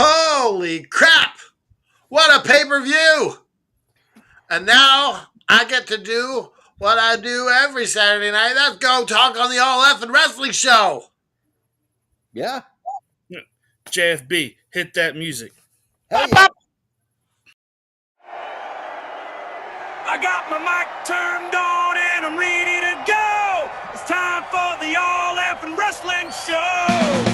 Holy crap! What a pay-per-view! And now I get to do what I do every Saturday night. That's go talk on the All Effing Wrestling Show. Yeah. JFB, hit that music. Hell yeah. I got my mic turned on and I'm ready to go. It's time for the All Effing Wrestling Show.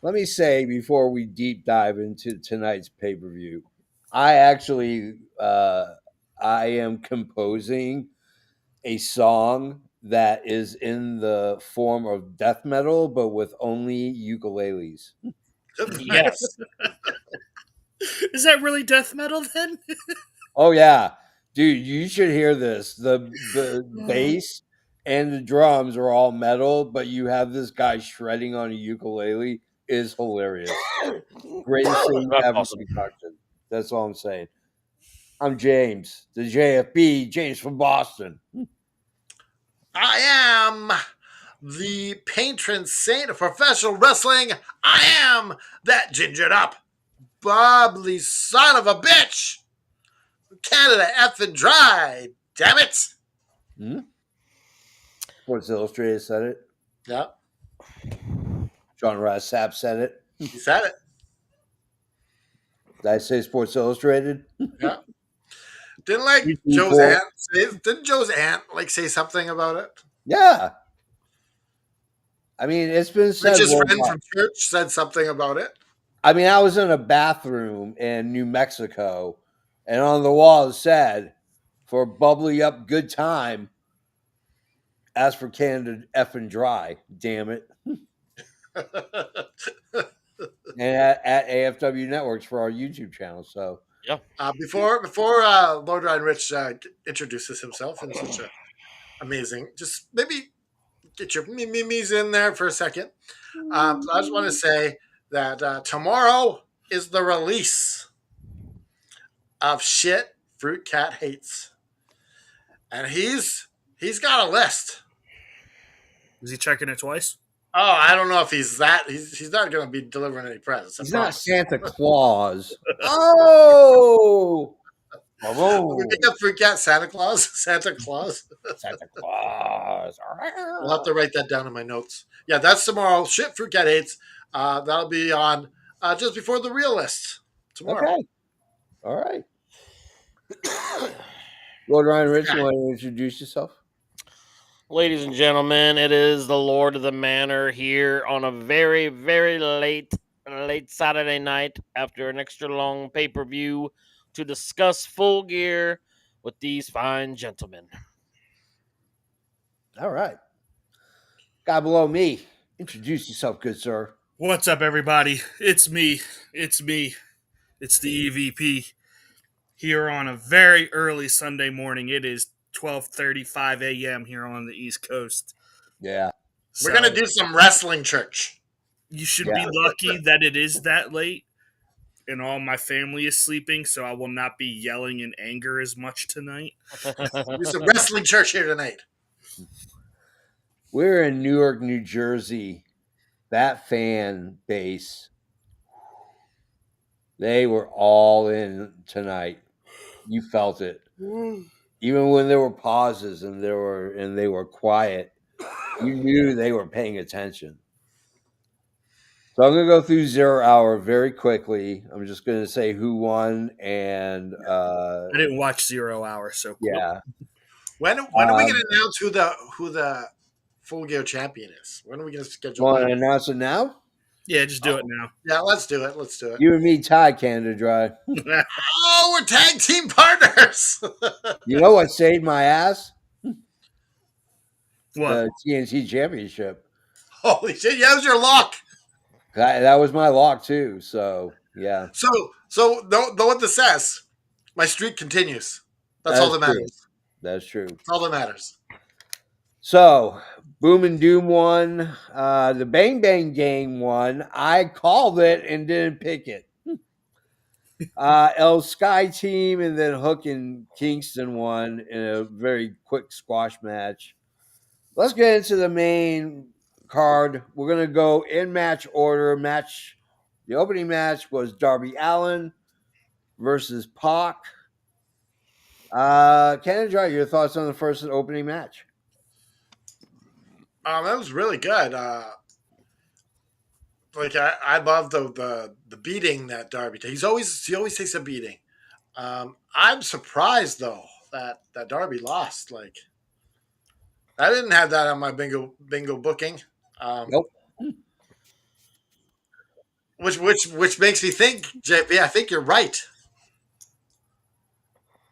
Let me say before we deep dive into tonight's pay-per-view, I actually I am composing a song that is in the form of death metal, but with only ukuleles. Yes. Is that really death metal then? Oh yeah, dude, you should hear this. The bass and the drums are all metal, but you have this guy shredding on a ukulele. Is hilarious. Greatest thing That's ever awesome. concocted. That's all I'm saying. I'm James, the JFB, James from Boston. I am the patron saint of professional wrestling. I am that gingered up, bubbly son of a bitch. Canada effing dry, damn it. Sports Illustrated said it. Yeah, John Sapp said it. he said it. Did I say Sports Illustrated? Yeah. Didn't like Joe's aunt say, didn't Joe's aunt say something about it? Yeah. I mean, it's been said. Rich's friend from church said something about it. I mean, I was in a bathroom in New Mexico, and on the wall it said, "For bubbly up good time, as for Canada effing dry, damn it." And at AFW Networks for our YouTube channel. So yeah. Before Lord Ryan Rich introduces himself in such a amazing, just maybe get your memes in there for a second. So I just want to say that tomorrow is the release of Shit Fruit Cat Hates, and he's got a list. Is he checking it twice? Oh, I don't know if he's that. He's not going to be delivering any presents. he's not Santa Claus. Oh, we pick up Fruit Cat Santa Claus. Santa Claus. Santa Claus. I'll have to write that down in my notes. Yeah, that's tomorrow. Shit, Fruit Cat Hates. That'll be on just before the real list tomorrow. Okay. All right. Lord Ryan Rich, you want to introduce yourself? Ladies and gentlemen, it is the Lord of the Manor here on a very, very late Saturday night after an extra long pay-per-view to discuss Full Gear with these fine gentlemen. All right. Guy below me, introduce yourself, good sir. What's up, everybody? It's me. It's the EVP here on a very early Sunday morning. It is 12:35 a.m. here on the East Coast. Yeah. We're going to do some wrestling church. You should be lucky that it is that late and all my family is sleeping, so I will not be yelling in anger as much tonight. Do some wrestling church here tonight. We're in Newark, New Jersey. That fan base, they were all in tonight. You felt it. Even when there were pauses and they were quiet, you knew they were paying attention. So I'm going to go through 0 Hour very quickly. I'm just going to say who won and I didn't watch 0 Hour, so cool. Yeah. When are we going to announce who the Full Gear champion is? When are we going to schedule? Want to announce it now? Yeah, just do it now. Yeah, let's do it. You and me tied, Canada Dry. Oh, we're tag team partners. You know what saved my ass? What? The TNT Championship. Holy shit! Yeah, that was your lock. That was my lock too. So yeah. So know what this says. My streak continues. That's all that matters. That's true. That's all that matters. So Boom and Doom won. The Bang Bang Gang won. I called it and didn't pick it. El Sky Team and then Hook and Kingston won in a very quick squash match. Let's get into the main card. We're gonna go in match order. The opening match was Darby Allin versus Pac. Canada, your thoughts on the first opening match? That was really good. I love the beating that Darby takes. He always takes a beating. I'm surprised though that Darby lost. Like I didn't have that on my bingo booking. Um, Nope. which makes me think, JP. I think you're right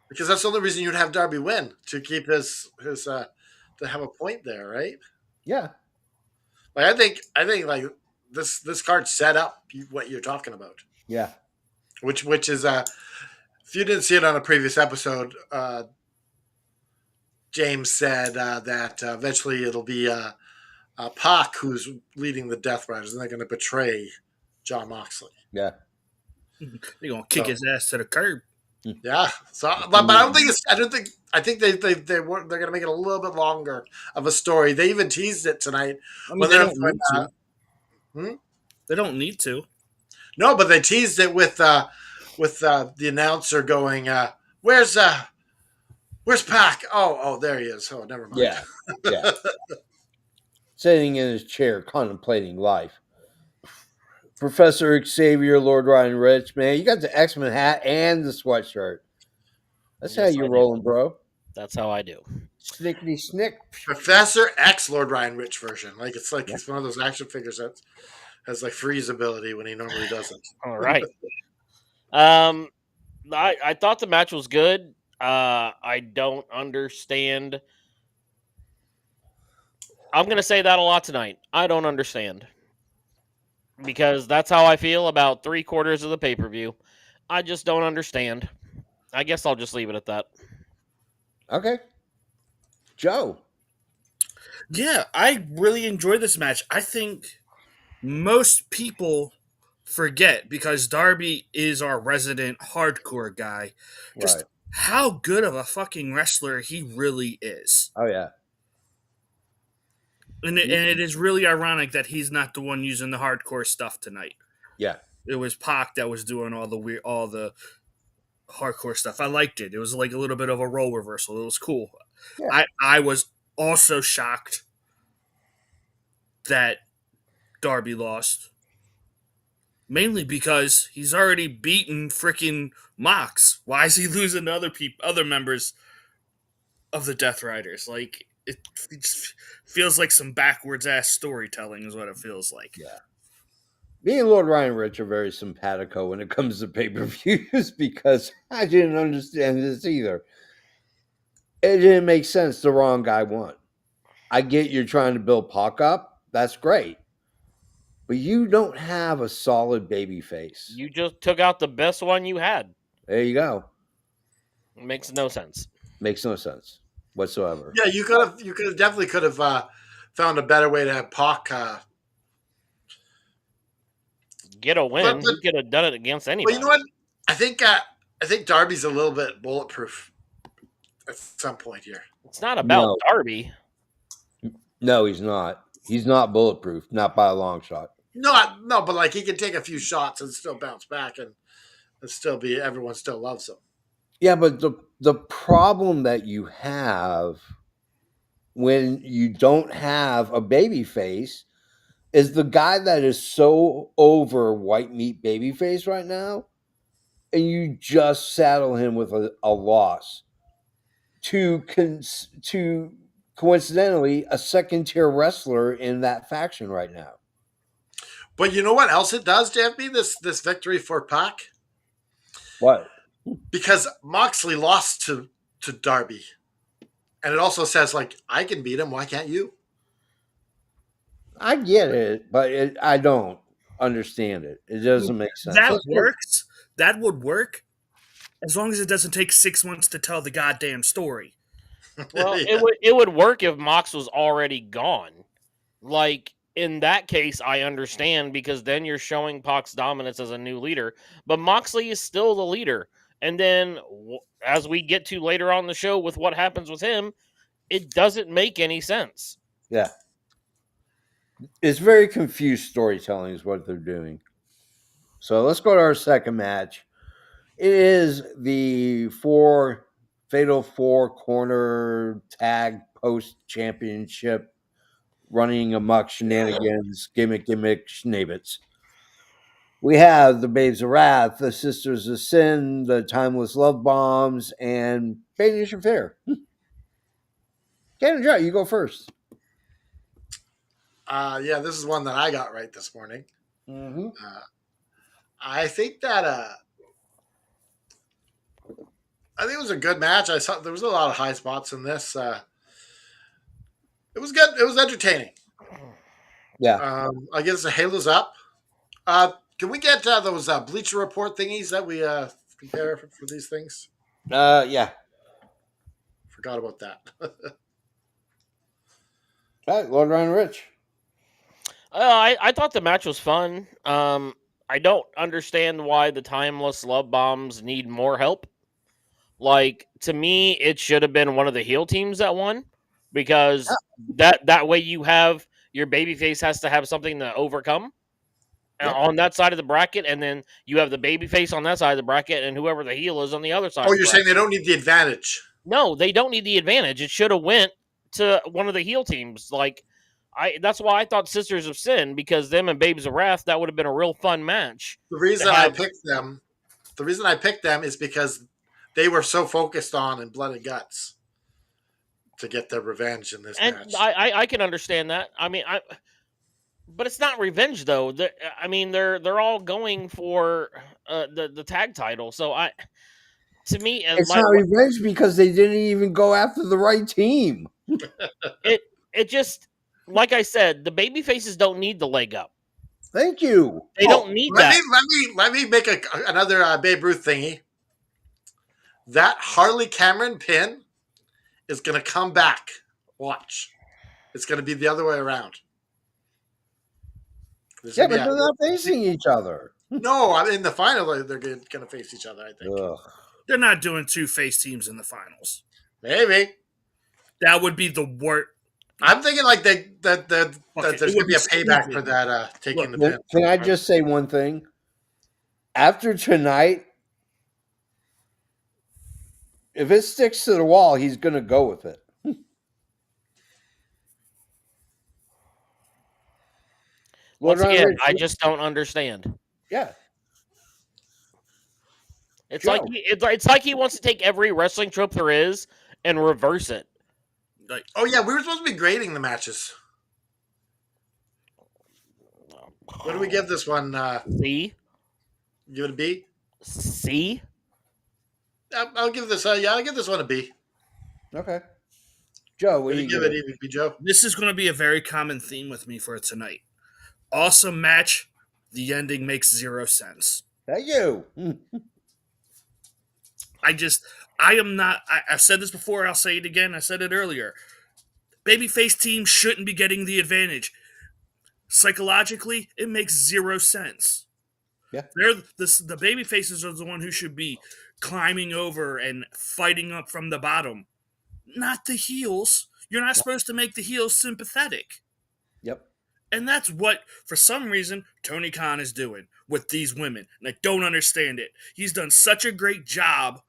because that's the only reason you'd have Darby win to keep his to have a point there, right? Yeah. Like I think like this card set up what you're talking about, Yeah. which is if you didn't see it on a previous episode, James said that eventually it'll be Pac who's leading the Death Riders, and they're going to betray John Moxley. Yeah. They're gonna kick So, his ass to the curb. yeah. So, but I don't think it's. I don't think. I think they were. They're going to make it a little bit longer of a story. They even teased it tonight I mean, when they they're don't need to. hmm? They don't need to. No, but they teased it with the announcer going, "Where's Pac? Oh, there he is. Oh, never mind." Yeah. Yeah. Sitting in his chair contemplating life. Professor Xavier, Lord Ryan Rich, man, you got the X-Men hat and the sweatshirt. That's how Yes, you're I do. rolling, bro. That's how I do. Snickety snick. Professor X Lord Ryan Rich version. Like it's one of those action figures that has like freeze ability when he normally doesn't. All right. I thought the match was good. I don't understand. I'm gonna say that a lot tonight. I don't understand because that's how I feel about 3/4 of the pay per view. I just don't understand. I guess I'll just leave it at that. Okay. Joe. Yeah, I really enjoyed this match. I think most people forget because Darby is our resident hardcore guy. Just Right. how good of a fucking wrestler he really is. Oh yeah. And it is really ironic that he's not the one using the hardcore stuff tonight. Yeah. It was Pac that was doing all the hardcore stuff. I liked it. It was like a little bit of a role reversal. It was cool. Yeah. I was also shocked that Darby lost. Mainly because he's already beaten freaking Mox. Why is he losing to other members of the Death Riders? Like it just feels like some backwards ass storytelling is what it feels like. Yeah. Me and Lord Ryan Rich are very simpatico when it comes to pay-per-views because I didn't understand this either. It didn't make sense. The wrong guy won. I get you're trying to build Pac up. That's great. But you don't have a solid baby face. You just took out the best one you had. There you go. It makes no sense. Makes no sense whatsoever. Yeah, you could have definitely could have found a better way to have Pac. Get a win. But- You could have done it against But anybody. you know what? I think Darby's a little bit bulletproof at some point here. It's not about No. Darby. No, he's not. He's not bulletproof. Not by a long shot. No, but like he can take a few shots and still bounce back and still be everyone still loves him. Yeah, but the problem that you have when you don't have a baby face is the guy that is so over white meat baby face right now, and you just saddle him with a loss to coincidentally a second tier wrestler in that faction right now. But you know what else it does, JFB? This victory for Pac? What? Because Moxley lost to Darby. And it also says, like, I can beat him. Why can't you? I get it, but I don't understand it. It doesn't make sense. That works. That would work as long as it doesn't take 6 months to tell the goddamn story. Well, Yeah. it would work if Mox was already gone. Like in that case, I understand because then you're showing Pac's dominance as a new leader. But Moxley is still the leader. And then as we get to later on in the show with what happens with him, it doesn't make any sense. Yeah. It's very confused storytelling is what they're doing. So let's go to our second match. It is the Fatal 4-corner tag post championship running amok shenanigans, gimmick, schnabbits. We have the Babes of Wrath, the Sisters of Sin, the Timeless Love Bombs, and Bait Nation Fair. Ken and Joe, you go first. Yeah, this is one that I got right this morning. Mm-hmm. I think it was a good match. I saw there was a lot of high spots in this. It was good. It was entertaining. Yeah. I guess the Halo's up. Can we get those Bleacher Report thingies that we compare for these things? Yeah. Forgot about that. All right, Lord Ryan Rich. I thought the match was fun. I don't understand why the Timeless Love Bombs need more help. Like, to me, it should have been one of the heel teams that won because that way you have your babyface has to have something to overcome on that side of the bracket, and then you have the babyface on that side of the bracket, and whoever the heel is on the other side. Oh, you're saying they don't need the advantage? No, they don't need the advantage. It should have went to one of the heel teams. Like, that's why I thought Sisters of Sin, because them and Babes of Wrath, that would have been a real fun match. The reason I picked them is because they were so focused on in Blood and Guts to get their revenge in this match. I can understand that. I mean, but it's not revenge though. They're all going for the tag title. So to me, it's not revenge because they didn't even go after the right team. it just, like I said, the baby faces don't need the leg up. Thank you. They don't need that. Let me make another Babe Ruth thingy. That Harley Cameron pin is going to come back. Watch. It's going to be the other way around. Yeah, but they're not facing each other. No, in the final, they're going to face each other, I think. Ugh. They're not doing two face teams in the finals. Maybe. That would be the worst. I'm thinking like that there's going to be a payback for that taking the pin. Can I just say one thing? After tonight, if it sticks to the wall, he's going to go with it. Once again, I just don't understand. Yeah. It's like he wants to take every wrestling trope there is and reverse it. Like, oh yeah, we were supposed to be grading the matches. What do we give this one? C. Give it a B. C. I'll give this. I'll give this one a B. Okay. Joe, what do you give it? EVP Joe. This is going to be a very common theme with me for tonight. Awesome match. The ending makes zero sense. Thank you. I've said this before. I'll say it again. I said it earlier. Babyface team shouldn't be getting the advantage. Psychologically, it makes zero sense. Yeah. The babyfaces are the one who should be climbing over and fighting up from the bottom, not the heels. You're not supposed to make the heels sympathetic. Yep. And that's what, for some reason, Tony Khan is doing with these women. And I don't understand it. He's done such a great job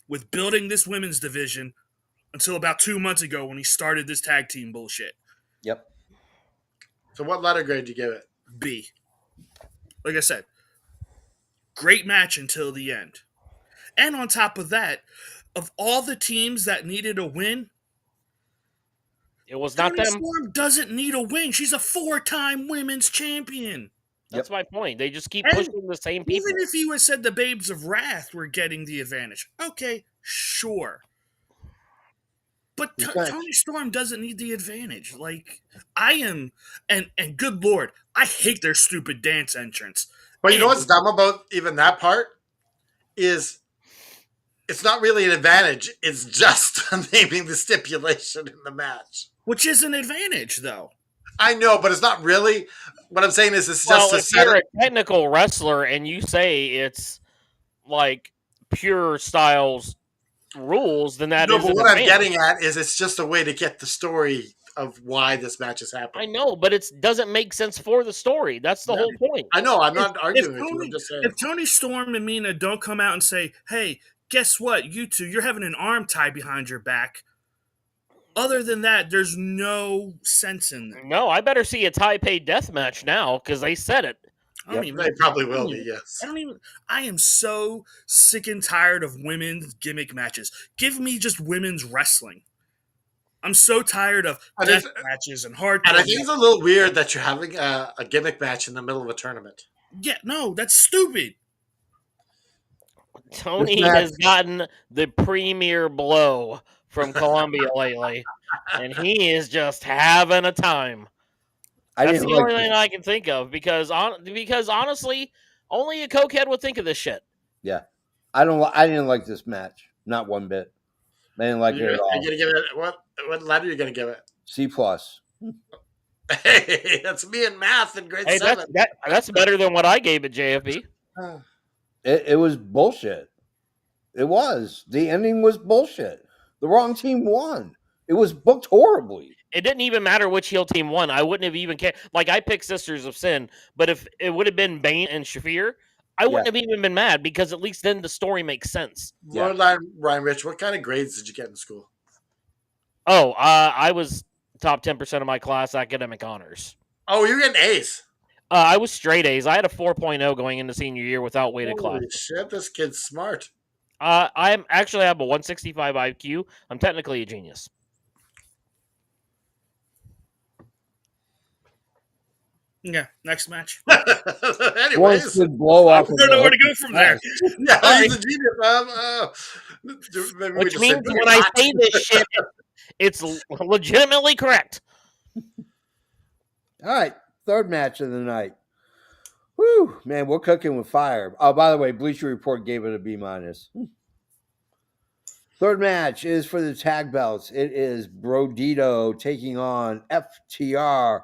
with building this women's division until about 2 months ago when he started this tag team bullshit. Yep. So what letter grade do you give it? B. Like I said, great match until the end. And on top of that, of all the teams that needed a win, it was not them. Storm doesn't need a win. She's a 4-time women's champion. That's my point. They just keep pushing the same people. Even if you had said the Babes of Wrath were getting the advantage, okay, sure. But Tony Storm doesn't need the advantage. Like, I am, and good Lord, I hate their stupid dance entrance. But you know what's dumb about even that part is it's not really an advantage. It's just naming the stipulation in the match. Which is an advantage, though. I know, but it's not really. What I'm saying is, it's just Well, to if set you're it. a technical wrestler and you say it's like pure styles rules, then that No, is but an what I'm advantage. getting at is, it's just a way to get the story of why this match is I happening. know, but it doesn't make sense for the story. That's the Yeah. whole point. I know. I'm If, not if arguing with you. I'm Tony just saying. if Tony Storm and Mina don't come out and say, "Hey, guess what? You two, you're having an arm tied behind your back." Other than that, there's no sense in it. No, I better see a Taipei death match now because they said it. I don't Yep. even. They probably I will don't be. even. Yes. I don't even. I am so sick and tired of women's gimmick matches. Give me just women's wrestling. I'm so tired of And death it's, matches and and I hardcore think it's matches. a little weird that you're having a gimmick match in the middle of a tournament. Yeah, no, that's stupid. This Tony match, has gotten the premier blow from Columbia lately, and he is just having a time. I That's didn't the like only this. thing I can think of because honestly, only a cokehead would think of this shit. Yeah, I don't. I didn't like this match. Not one bit. I didn't like it You're at all. gonna give it what letter are you gonna give it? C plus. Hey, that's me in math in grade Hey, 7. that's better than what I gave at JFB. It was bullshit. It was. The ending was bullshit. The wrong team won. It was booked horribly. It didn't even matter which heel team won. I wouldn't have even cared. Like I picked Sisters of Sin, but if it would have been Bane and Shafir, I wouldn't have even been mad because at least then the story makes sense. Yeah. Lord Ryan Rich, what kind of grades did you get in school? Oh, I was top 10% of my class academic honors. Oh, you're getting A's. I was straight A's. I had a 4.0 going into senior year without weighted Holy classes. shit, this kid's smart. I'm actually I have a 165 IQ. I'm technically a genius. Yeah, next match. One Anyways, should blow I off. don't know where to go from there. yeah, Sorry. he's a genius. Maybe we Which just say, means "No, when you're I not." say this shit, it's legitimately correct. All right, third match of the night. Whew, man, we're cooking with fire. Oh, by the way, Bleacher Report gave it a B minus. Third match is for the tag belts. It is Brodito taking on FTR.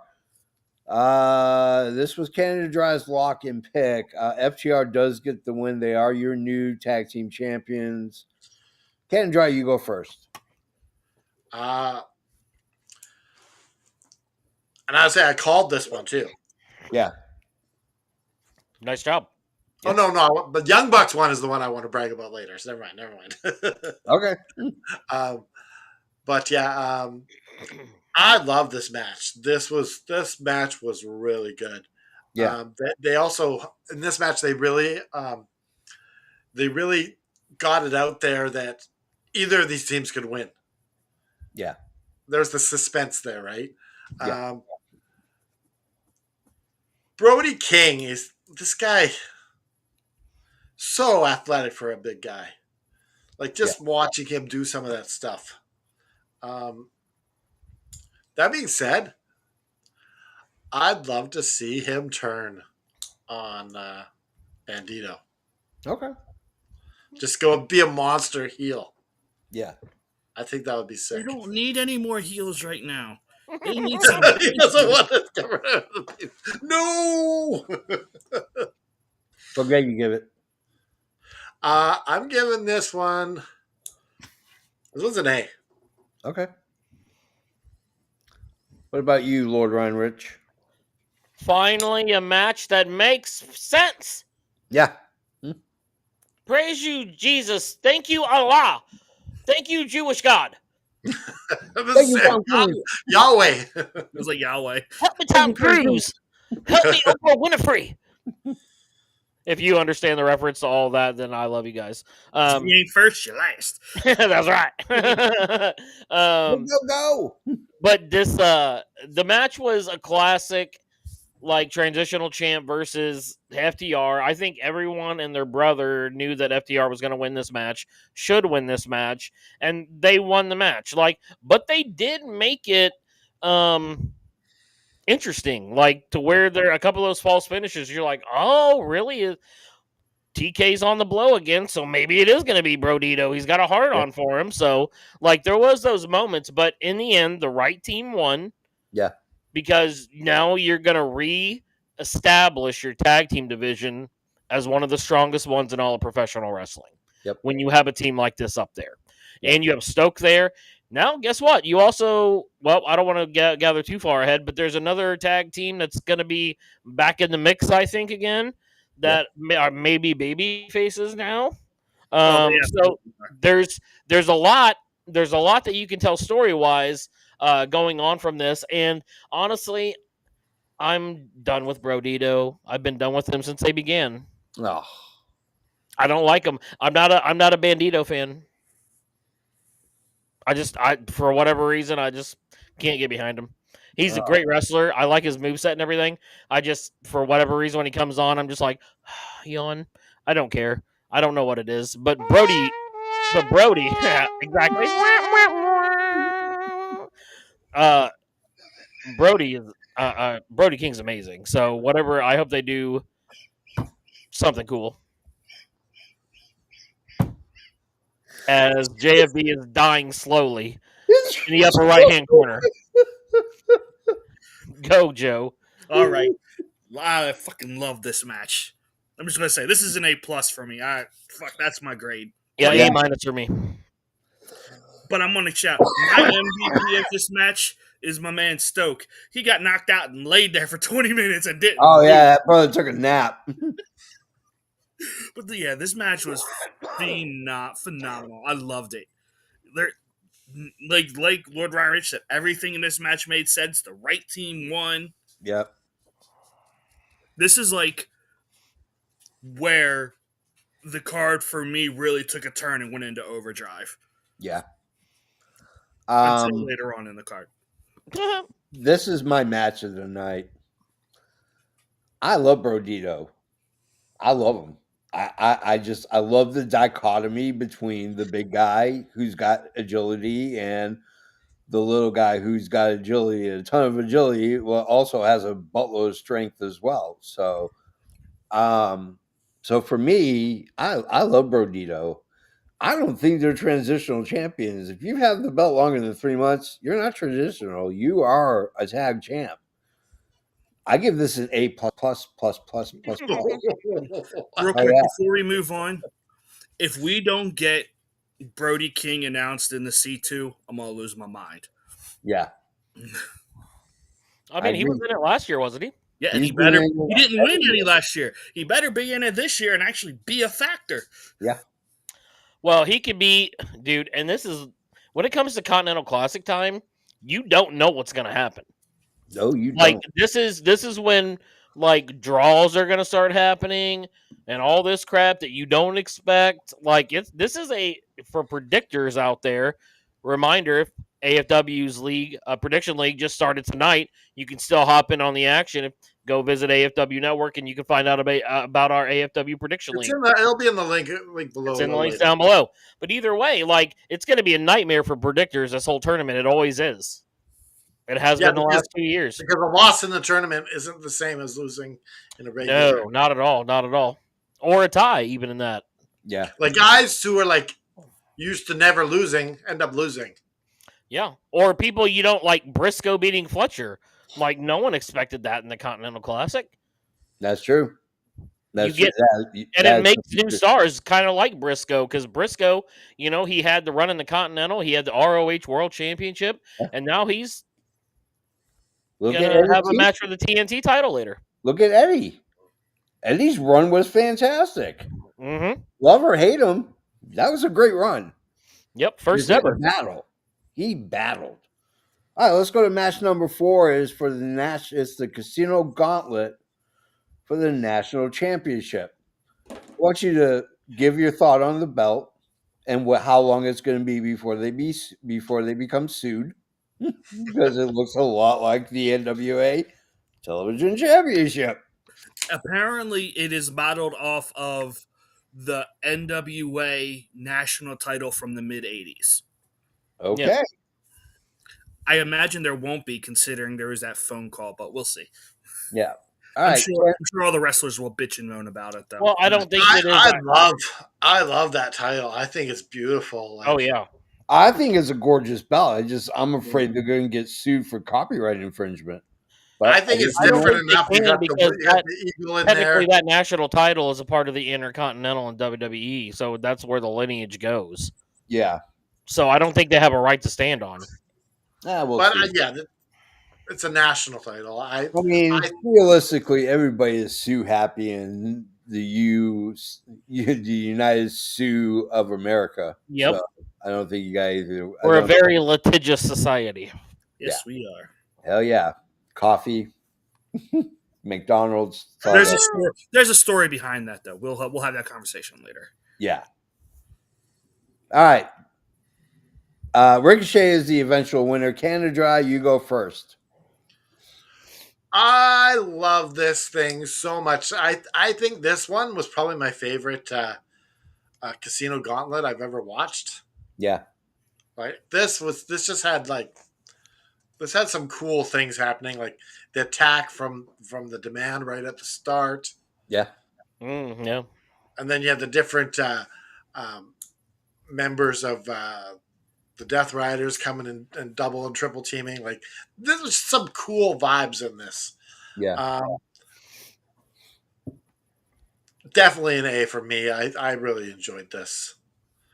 This was Canada Dry's lock and pick. FTR does get the win. They are your new tag team champions. Canada Dry, you go first. And I say I called this one too. Yeah. Nice job. Oh no, the Young Bucks one is the one I want to brag about later. So never mind. Okay. But yeah, I love this match. This match was really good. Yeah. They also in this match they really got it out there that either of these teams could win. Yeah. There's the suspense there, right? Yeah. Brody King is this guy so athletic for a big guy. Like just watching him do some of that stuff. That being said, I'd love to see him turn on Bandito. Okay. Just go be a monster heel. Yeah. I think that would be They sick. don't need any more heels right now. They need some. He doesn't want to come around. No. What grade you give it? I'm giving this one. This one's an A. Okay. What about you, Lord Ryan Rich? Finally, a match that makes sense. Yeah. Praise you, Jesus. Thank you, Allah. Thank you, Jewish God. Thank you, Tom Cruise. Yahweh. It was like Yahweh. Help me, Tom Cruise. Help me, Oprah Winfrey. If you understand the reference to all that, then I love you guys. You ain't first, you last. That's right. Go. But this, the match was a classic, like transitional champ versus FTR. I think everyone and their brother knew that FTR was going to win this match, should win this match, and they won the match. But they did make it interesting, like to where there a couple of those false finishes. You're like, oh, really? TK's on the blow again, so maybe it is going to be Brodito. He's got a hard on for him. So, there was those moments, but in the end, the right team won. Yeah. because now you're going to re-establish your tag team division as one of the strongest ones in all of professional wrestling. Yep. When you have a team like this up there, Yep. and you have Stoke there. Now, guess what? You also, well, I don't want to gather too far ahead, but there's another tag team that's going to be back in the mix, I think, again, that are maybe baby faces now. Well, they So there's a lot that you can tell story wise going on from this, and honestly, I'm done with Brodito. I've been done with him since they began. Oh, I don't like him. I'm not a Bandito fan. I for whatever reason I just can't get behind him. He's a great wrestler. I like his moveset and everything. I just for whatever reason when he comes on, I'm just like yawn. I don't care. I don't know what it is. But Brody exactly. Brody is Brody King's amazing. So whatever, I hope they do something cool. As JFB is dying slowly in the upper right hand corner. Go, Joe. All right. I fucking love this match. I'm just gonna say this is an A+ for me. That's my grade. Yeah, Yeah. A- for me. But I'm gonna shout. My MVP of this match is my man Stoke. He got knocked out and laid there for 20 minutes and didn't. Oh yeah, that brother took a nap. But yeah, this match was phenomenal. I loved it. There, like Lord Ryan Rich said, everything in this match made sense. The right team won. Yep. This is like where the card for me really took a turn and went into overdrive. Yeah. Until later on in the card. This is my match of the night. I love Brodito. I love him. I love the dichotomy between the big guy who's got agility and the little guy who's got agility, a ton of agility, well, also has a buttload of strength as well. So, so for me, I love Brodito. I don't think they're transitional champions. If you have the belt longer than 3 months, you're not traditional. You are a tag champ. I give this an A++++++. Real quick, before we move on, if we don't get Brody King announced in the C2, I'm gonna lose my mind. Yeah. I mean, he was in it last year, wasn't he? Yeah, and he didn't win any last year. He better be in it this year and actually be a factor. Yeah. Well, he could be, dude, and this is when it comes to Continental Classic time, you don't know what's gonna happen. No, you like don't. this is when like draws are gonna start happening and all this crap that you don't expect. Like this is a for predictors out there. Reminder: AFW's league prediction league just started tonight. You can still hop in on the action. Go visit AFW Network and you can find out about our AFW prediction league. It'll be in the link below. It's in the links down below. But either way, like it's going to be a nightmare for predictors this whole tournament. It always is. It has been the last 2 years. Because a loss in the tournament isn't the same as losing in a regular. No, not at all. Not at all. Or a tie, even in that. Yeah. Like guys who are like used to never losing end up losing. Yeah. Or people you don't like Briscoe beating Fletcher. Like no one expected that in the Continental Classic. That's true. That's true. And it makes new stars kind of like Briscoe because Briscoe, he had the run in the Continental, he had the ROH World Championship, and now he's going to have a match for the TNT title later. Look at Eddie. Eddie's run was fantastic. Mm-hmm. Love or hate him, that was a great run. Yep, first ever battle. He battled. All right, let's go to match number 4. It's the Casino Gauntlet for the National Championship. I want you to give your thought on the belt and how long it's going to be before they become sued, because it looks a lot like the NWA Television Championship. Apparently, it is modeled off of the NWA national title from the mid '80s. Okay. Yeah. I imagine there won't be, considering there was that phone call, but we'll see. Yeah. I'm sure all the wrestlers will bitch and moan about it, though. Well, I don't think it is. I love that title. I think it's beautiful. Oh yeah. I think it's a gorgeous belt. I'm afraid they're going to get sued for copyright infringement. But I think it's I don't different think they enough. You can got because the eagle in technically there. that national title is a part of the Intercontinental and WWE, so that's where the lineage goes. yeah, So I don't think they have a right to stand on. we'll But see. yeah, it's a national title. I mean, I realistically, everybody is Sioux happy in the United Sioux of America. Yep. So I don't think you guys. I We're a don't. very litigious society. Yeah. Yes, we are. Hell yeah, coffee, McDonald's. It's all There's that. a story. There's a story behind that, though. We'll have that conversation later. Yeah. All right. Ricochet is the eventual winner. Canada Dry, you go first. I love this thing so much. I think this one was probably my favorite Casino Gauntlet I've ever watched. Yeah. Like this had some cool things happening, like the attack from the Demand right at the start, Yeah. Yeah. and then you have the different um, members of the Death Riders coming in and double and triple teaming. Like there's some cool vibes in this. Yeah. Definitely an A for me. I really enjoyed this,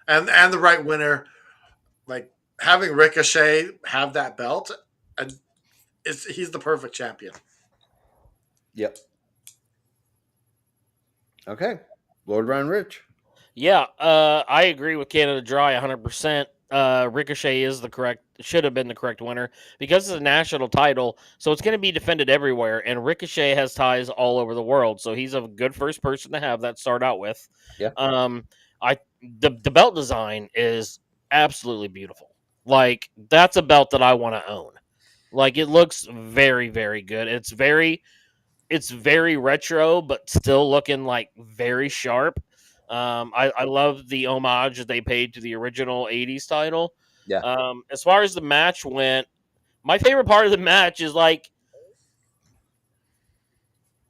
and the right winner, like having Ricochet have that belt, and he's the perfect champion. Yep. Okay. Lord Ron Rich. Yeah, I agree with Canada Dry 100%. Ricochet is should have been the correct winner because it's a national title, so it's going to be defended everywhere. And Ricochet has ties all over the world, so he's a good first person to have that start out with. Yeah. The belt design is absolutely beautiful. Like that's a belt that I want to own. Like it looks very, very good. It's very retro, but still looking like very sharp. I love the homage that they paid to the original 80s title. Yeah. As far as the match went, my favorite part of the match is like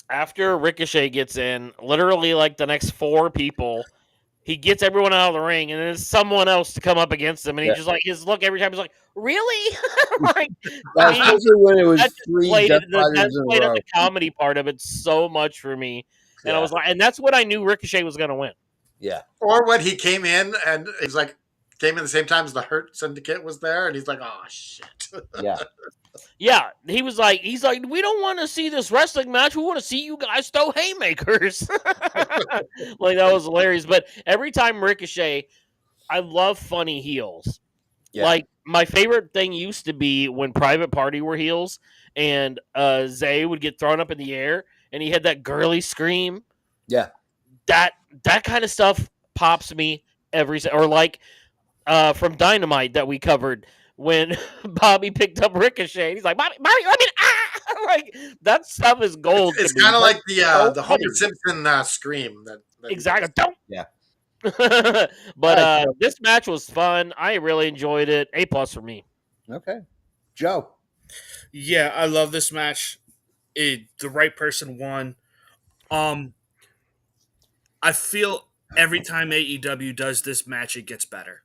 after Ricochet gets in, literally like the next four people, he gets everyone out of the ring, and then there's someone else to come up against him, and he Yeah. just like his look every time is like, really? Like, Especially when it was that three Death Riders in a played up row. the comedy part of it so much for me, and I Yeah. was like, and that's what I knew Ricochet was going to win. Yeah. Or when he came in and he's like came in the same time as the Hurt Syndicate was there, and he's like, "Oh shit!" Yeah. Yeah, he's like, we don't want to see this wrestling match. We want to see you guys throw haymakers. Like that was hilarious. But every time Ricochet, I love funny heels. Yeah. Like my favorite thing used to be when Private Party were heels, and Zay would get thrown up in the air, and he had that girly scream. Yeah. That kind of stuff pops me or like from Dynamite that we covered when Bobby picked up Ricochet. He's like, Bobby, I mean, like that stuff is gold. It's to me. kind of like so the funny. Homer Simpson scream that he Exactly. does. Don't. Yeah. But All right, this match was fun. I really enjoyed it. A+ for me. Okay. Joe. Yeah, I love this match. The right person won. I feel every time AEW does this match, it gets better.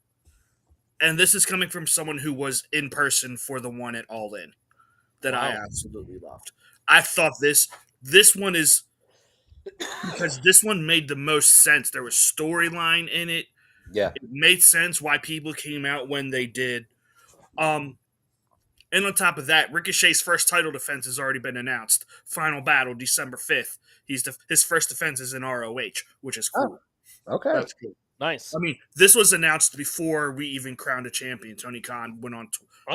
And this is coming from someone who was in person for the one at All In that I Wow. absolutely loved. I thought this one is because this one made the most sense. There was storyline in it. Yeah. It made sense why people came out when they did. And on top of that, Ricochet's first title defense has already been announced. Final battle, December 5th. His first defense is in ROH, which is cool. Okay. That's cool. Nice. I mean, this was announced before we even crowned a champion. Tony Khan went on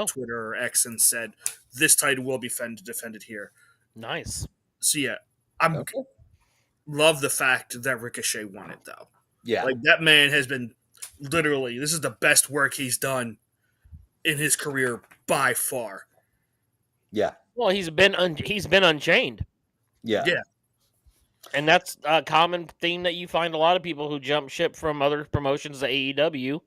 Twitter or X and said, this title will be defended here. Nice. So, yeah, I love the fact that Ricochet won it, though. Yeah. Like, that man has been literally, this is the best work he's done in his career by far. Yeah. Well, he's been Unchained. Yeah. Yeah. And that's a common theme that you find a lot of people who jump ship from other promotions to AEW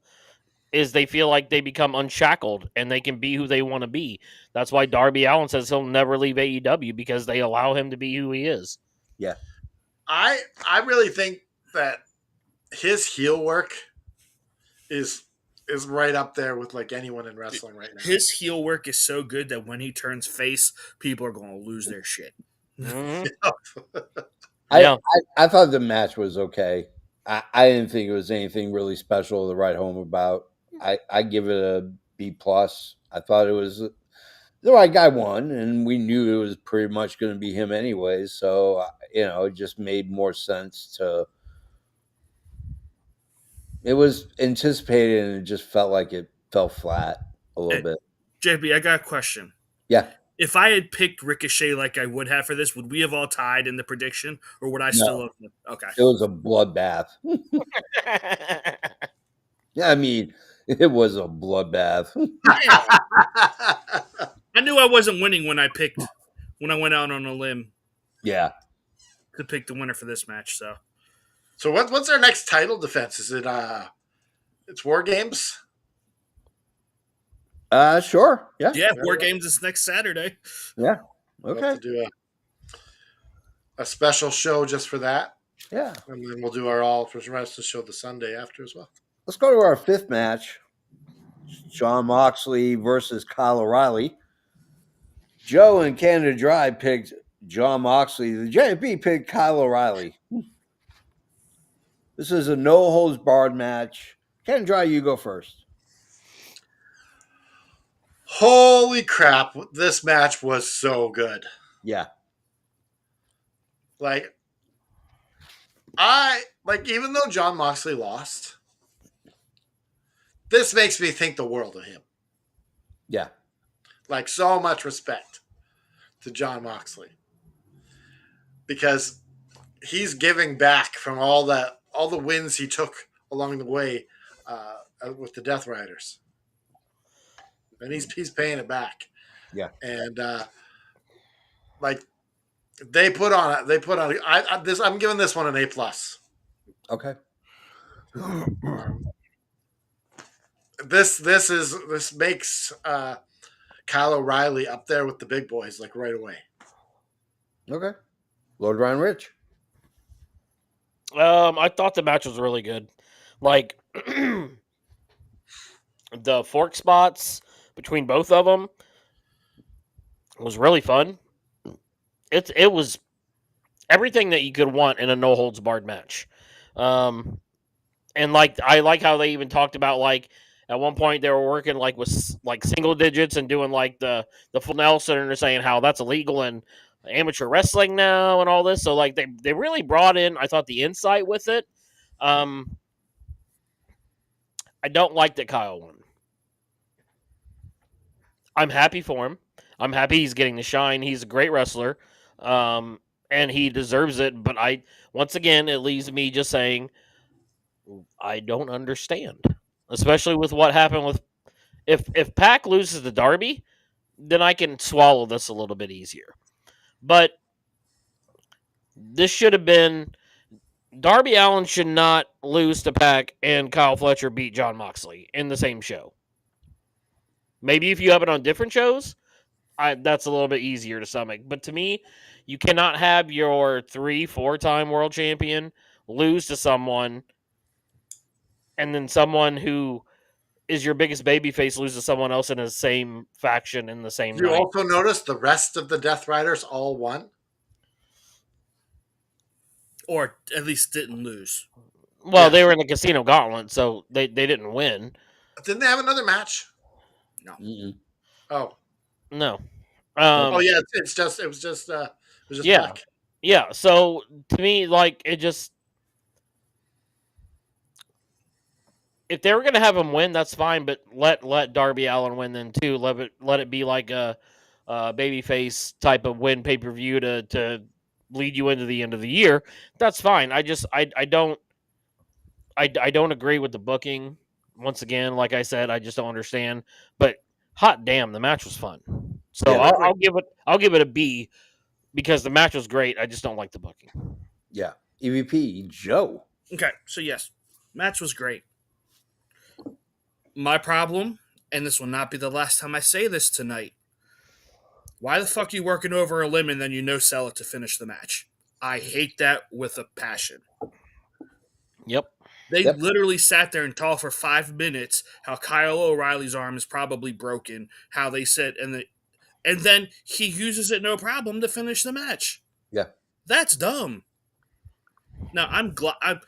is they feel like they become unshackled and they can be who they want to be. That's why Darby Allin says he'll never leave AEW because they allow him to be who he is. Yeah. I really think that his heel work is is right up there with like anyone in wrestling right now. His heel work is so good that when he turns face, people are going to lose their shit. Mhm. I, Yeah. I thought the match was okay. I didn't think it was anything really special to write home about. I give it a B plus. I thought it was the right guy won, and we knew it was pretty much going to be him anyways. So it just made more sense to. It was anticipated, and it just felt like it fell flat a little Hey, bit. JB, I got a question. Yeah, If I had picked Ricochet like I would have for this, would we have all tied in the prediction, or would I still no, have? Okay. it was a bloodbath. Yeah, I mean, it was a bloodbath. Yeah. I knew I wasn't winning when I went out on a limb Yeah. to pick the winner for this match. So So what's our next title defense? Is it it's War Games? Sure. Yeah. yeah, War Games is next Saturday. Yeah. We'll Okay. have to do a special show just for that. Yeah. And then we'll do our All for Wrestling show the Sunday after as well. Let's go to our fifth match. John Moxley versus Kyle O'Reilly. Joe and Canada Dry picked John Moxley. The JP picked Kyle O'Reilly. This is a no holds barred match. Canada Dry, you go first. Holy crap, this match was so good. Yeah. Like even though John Moxley lost, this makes me think the world of him. Yeah. Like so much respect to John Moxley. Because he's giving back from all the wins he took along the way with the Death Riders, and he's paying it back. Yeah. And like they put on I'm giving this one an A plus. Okay. This makes Kyle O'Reilly up there with the big boys like right away. Okay. Lord Ryan Rich. I thought the match was really good. Like the fork spots between both of them was really fun. It was everything that you could want in a no holds barred match. And like I like how they even talked about like at one point they were working like with like single digits and doing like the full Nelson, and they're saying how that's illegal in amateur wrestling now and all this. So like they really brought in, I thought, the insight with it. I don't like that Kyle won. I'm happy for him. I'm happy he's getting the shine. He's a great wrestler, and he deserves it. But once again, it leaves me just saying, I don't understand, especially with what happened with if Pac loses to Darby, then I can swallow this a little bit easier. But this should have been Darby Allin should not lose to Pac and Kyle Fletcher beat John Moxley in the same show. Maybe if you have it on different shows, that's a little bit easier to stomach. But to me, you cannot have your 3-4-time world champion lose to someone, and then someone who is your biggest babyface lose to someone else in the same faction in the same You night. also notice the rest of the Death Riders all won, or at least didn't lose. Well, they were in the Casino Gauntlet, so they didn't win. Didn't they have another match? No. Mm-mm. Oh, No. oh yeah, it was just Yeah. Pac. Yeah. So to me, like it just, if they were gonna have him win, that's fine. But let Darby Allin win then too. Let it be like a babyface type of win pay per view to lead you into the end of the year. That's fine. I don't agree with the booking. Once again, like I said, I just don't understand. But hot damn, the match was fun. So Yeah. I'll give it a B because the match was great. I just don't like the booking. Yeah. EVP Joe. Okay, so yes, match was great. My problem, and this will not be the last time I say this tonight. Why the fuck are you working over a limb and then you no sell it to finish the match? I hate that with a passion. Yep. They Yep. literally sat there and talked for 5 minutes how Kyle O'Reilly's arm is probably broken, how they said, and then he uses it no problem to finish the match. Yeah. That's dumb. Now I'm glad.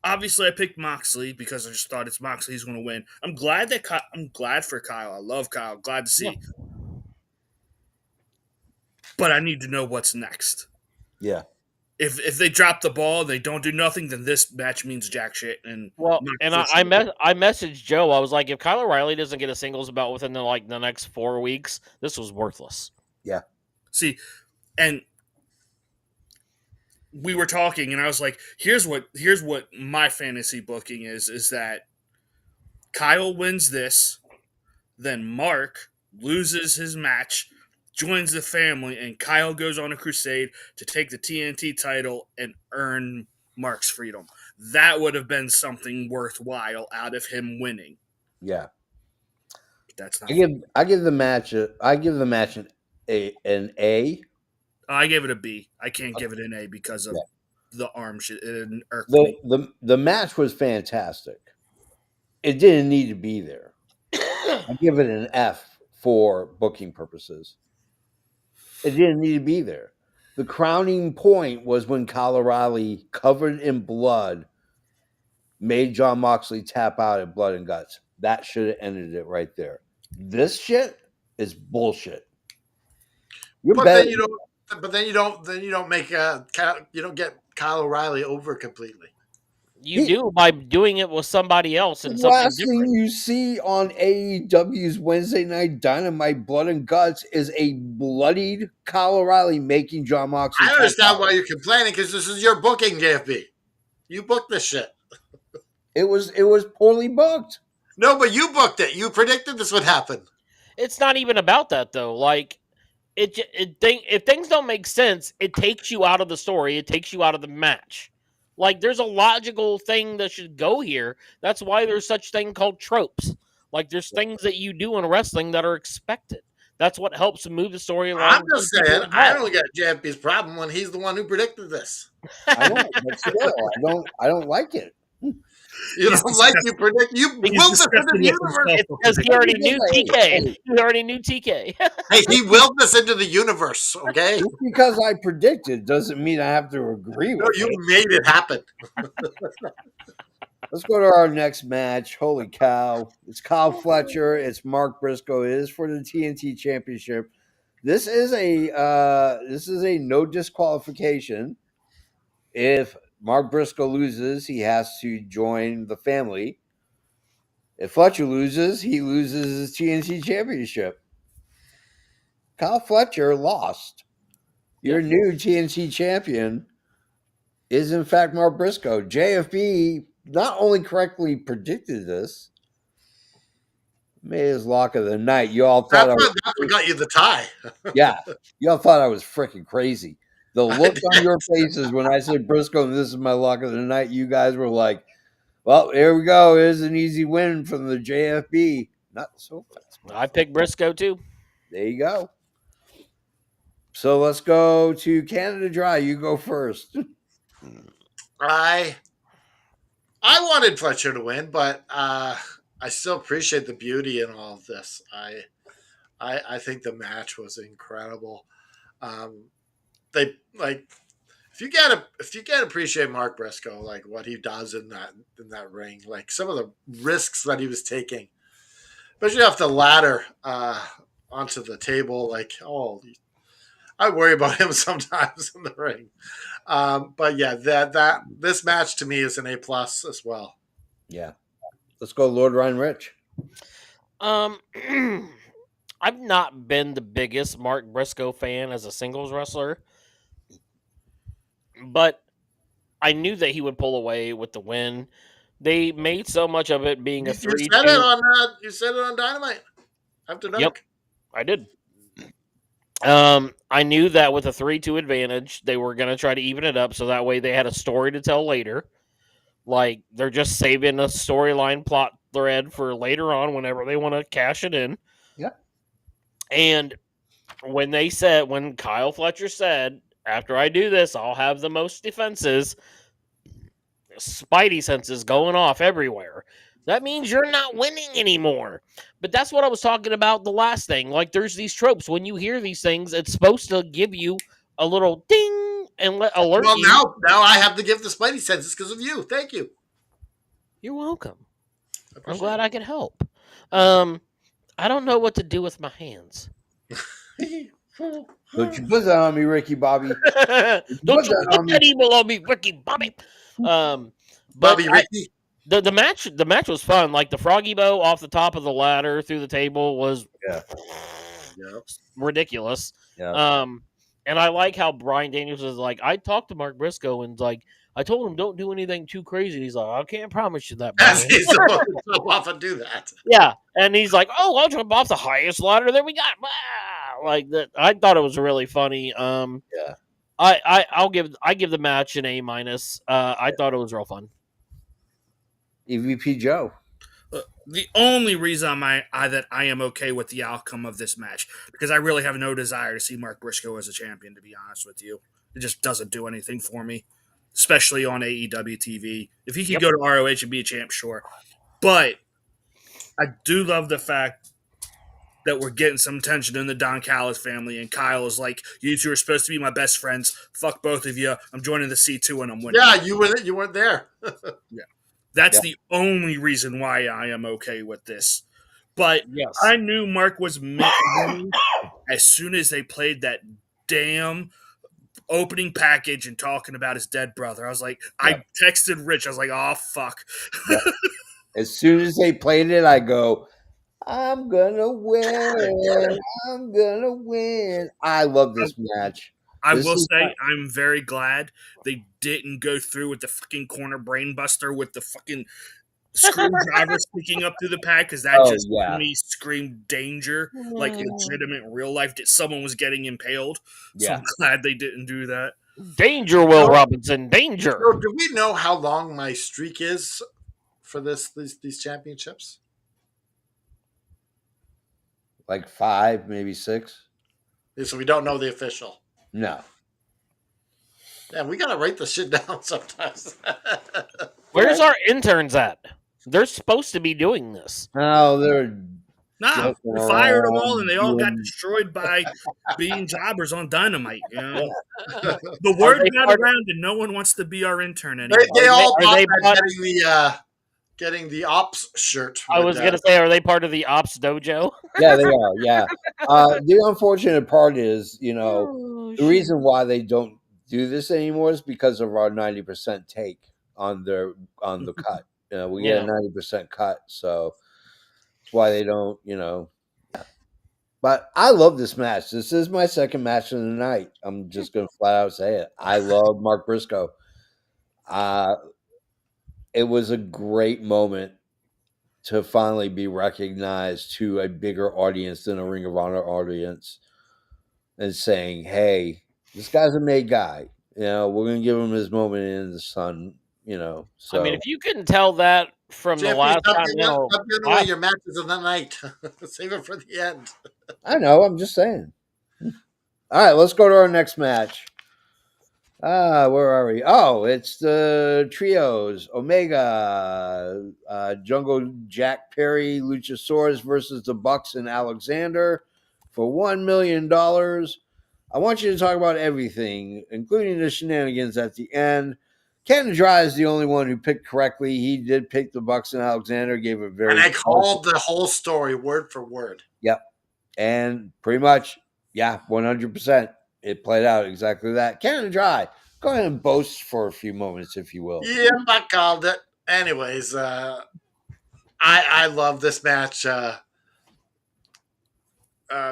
Obviously, I picked Moxley because I just thought it's Moxley who's going to win. I'm glad I'm glad for Kyle. I love Kyle. Glad to see. Yeah. But I need to know what's next. Yeah. If they drop the ball and they don't do nothing, then this match means jack shit. And Well, and I messaged Joe. I was like, if Kyle O'Reilly doesn't get a singles belt within the next 4 weeks, this was worthless. Yeah. See, and we were talking, and I was like, here's what my fantasy booking is that Kyle wins this, then Mark loses his match, joins the family, and Kyle goes on a crusade to take the TNT title and earn Mark's freedom. That would have been something worthwhile out of him winning. Yeah. But that's not. I give the match an A. I gave it a B. I can't give it an A because of the arm shit. It irked me. The match was fantastic. It didn't need to be there. I give it an F for booking purposes. It didn't need to be there. The crowning point was when Kyle O'Reilly, covered in blood, made John Moxley tap out at blood and guts. That should have ended it right there. This shit is bullshit. Then you don't make you don't get Kyle O'Reilly over completely. You do by doing it with somebody else and the something last different. thing you see on AEW's Wednesday Night Dynamite Blood and Guts is a bloodied Kyle O'Reilly making John Moxley. I understand why you're complaining because this is your booking, JFB. You booked this shit. It was poorly booked. No, but you booked it. You predicted this would happen. It's not even about that though. Like if things don't make sense, it takes you out of the story. It takes you out of the match. Like there's a logical thing that should go here. That's why there's such thing called tropes. Like there's things that you do in wrestling that are expected. That's what helps move the story along. I'm just saying, I don't get JFB's problem when he's the one who predicted this. I know, but still, I don't like it. You don't like you predict. You willed this into the universe. Because he already knew TK. He already knew TK. Hey, he willed this into the universe, okay? Just because I predicted doesn't mean I have to agree with You it. made it happen. Let's go to our next match. Holy cow. It's Kyle Fletcher. It's Mark Briscoe. It is for the TNT Championship. This is a no disqualification. If Mark Briscoe loses, he has to join the family. If Fletcher loses, he loses his TNT Championship. Kyle Fletcher lost. Your new TNT champion is, in fact, Mark Briscoe. JFB not only correctly predicted this, made his lock of the night. You all thought That's what got you the tie. yeah, you all thought I was freaking crazy. The look on your faces when I said Briscoe and this is my lock of the night, you guys were like, well, here we go. Here's an easy win from the JFB. Not so fast. I picked Briscoe too. There you go. So let's go to Canada Dry. You go first. I wanted Fletcher to win, but I still appreciate the beauty in all of this. I think the match was incredible. They like if you can't appreciate Mark Briscoe, like what he does in that ring, like some of the risks that he was taking, especially off the ladder onto the table, like I worry about him sometimes in the ring. But yeah, that this match to me is an A+ as well. Yeah. Let's go Lord Ryan Rich. I've not been the biggest Mark Briscoe fan as a singles wrestler, but I knew that he would pull away with the win. They made so much of it being a 3-2. You said it on Dynamite after dark. Yep, I did. I knew that with a 3-2 advantage, they were going to try to even it up so that way they had a story to tell later. Like, they're just saving a storyline plot thread for later on whenever they want to cash it in. Yeah. And when Kyle Fletcher said, after I do this, I'll have the most defenses, spidey senses going off everywhere. That means you're not winning anymore. But that's what I was talking about the last thing. Like, there's these tropes. When you hear these things, it's supposed to give you a little ding and alert Well, you. now I have to give the Spidey senses because of you. Thank you. You're welcome. I I'm appreciate glad I could help. I don't know what to do with my hands. it. Don't you put that on me, Ricky Bobby. Don't you that put on me. that evil on me, Ricky Bobby. But Bobby Ricky. the match was fun. Like, the froggy bow off the top of the ladder through the table was Yeah. ridiculous. Yeah. And I like how Brian Daniels is like, I talked to Mark Briscoe and like, I told him don't do anything too crazy. And he's like, I can't promise you that, As Brian. he's supposed to jump off and do that. Yeah, and he's like, "Oh, I'll jump off the highest ladder that we got." Blah! Like that, I thought it was really funny. Yeah. I give the match an A minus. I thought it was real fun. EVP Joe. The only reason that I am okay with the outcome of this match, because I really have no desire to see Mark Briscoe as a champion, to be honest with you. It just doesn't do anything for me, especially on AEW TV. If he could go to ROH and be a champ, sure. But I do love the fact that we're getting some tension in the Don Callis family, and Kyle is like, you two are supposed to be my best friends. Fuck both of you. I'm joining the C2 and I'm winning. Yeah, you weren't there. Yeah. That's the only reason why I am okay with this. But Yes. I knew Mark was winning as soon as they played that damn opening package and talking about his dead brother. I was like, I texted Rich. I was like, oh, fuck. As soon as they played it, I go, I'm gonna win. I'm gonna win. I love this match. I will say I'm very glad they didn't go through with the fucking corner brain buster with the fucking screwdriver sticking up through the pad, because that made me scream danger, like legitimate real life. Someone was getting impaled. So I'm glad they didn't do that. Danger, Will Robinson, danger. So do we know how long my streak is for these championships? Like 5, maybe 6. So we don't know the official. No. Yeah, we gotta write the shit down sometimes. Where's our interns at? They're supposed to be doing this. No, they're we fired them all, and they all got destroyed by being jobbers on Dynamite. You know, the word got around, and no one wants to be our intern anymore. They all getting the ops shirt. I was gonna say, are they part of the ops dojo? Yeah, they are. Yeah. The unfortunate part is, the reason why they don't do this anymore is because of our 90% take on the cut. We get a 90% cut, so that's why they don't. But I love this match. This is my second match of the night. I'm just gonna flat out say it. I love Mark Briscoe. It was a great moment to finally be recognized to a bigger audience than a Ring of Honor audience, and saying, "Hey, this guy's a made guy. We're gonna give him his moment in the sun." So I mean, if you couldn't tell that from the last Continental, stop giving away your matches of the night. Save it for the end. I know. I'm just saying. All right, let's go to our next match. Where are we? Oh, it's the trios: Omega, Jungle Jack Perry, Luchasaurus versus the Bucks and Alexander for $1 million. I want you to talk about everything, including the shenanigans at the end. Ken Dry is the only one who picked correctly. He did pick the Bucks and Alexander, gave a very... And I called the whole story word for word. Yep. And pretty much, 100%. It played out exactly that. Ken Dry, go ahead and boast for a few moments, if you will. Yeah, I called it. Anyways, I love this match.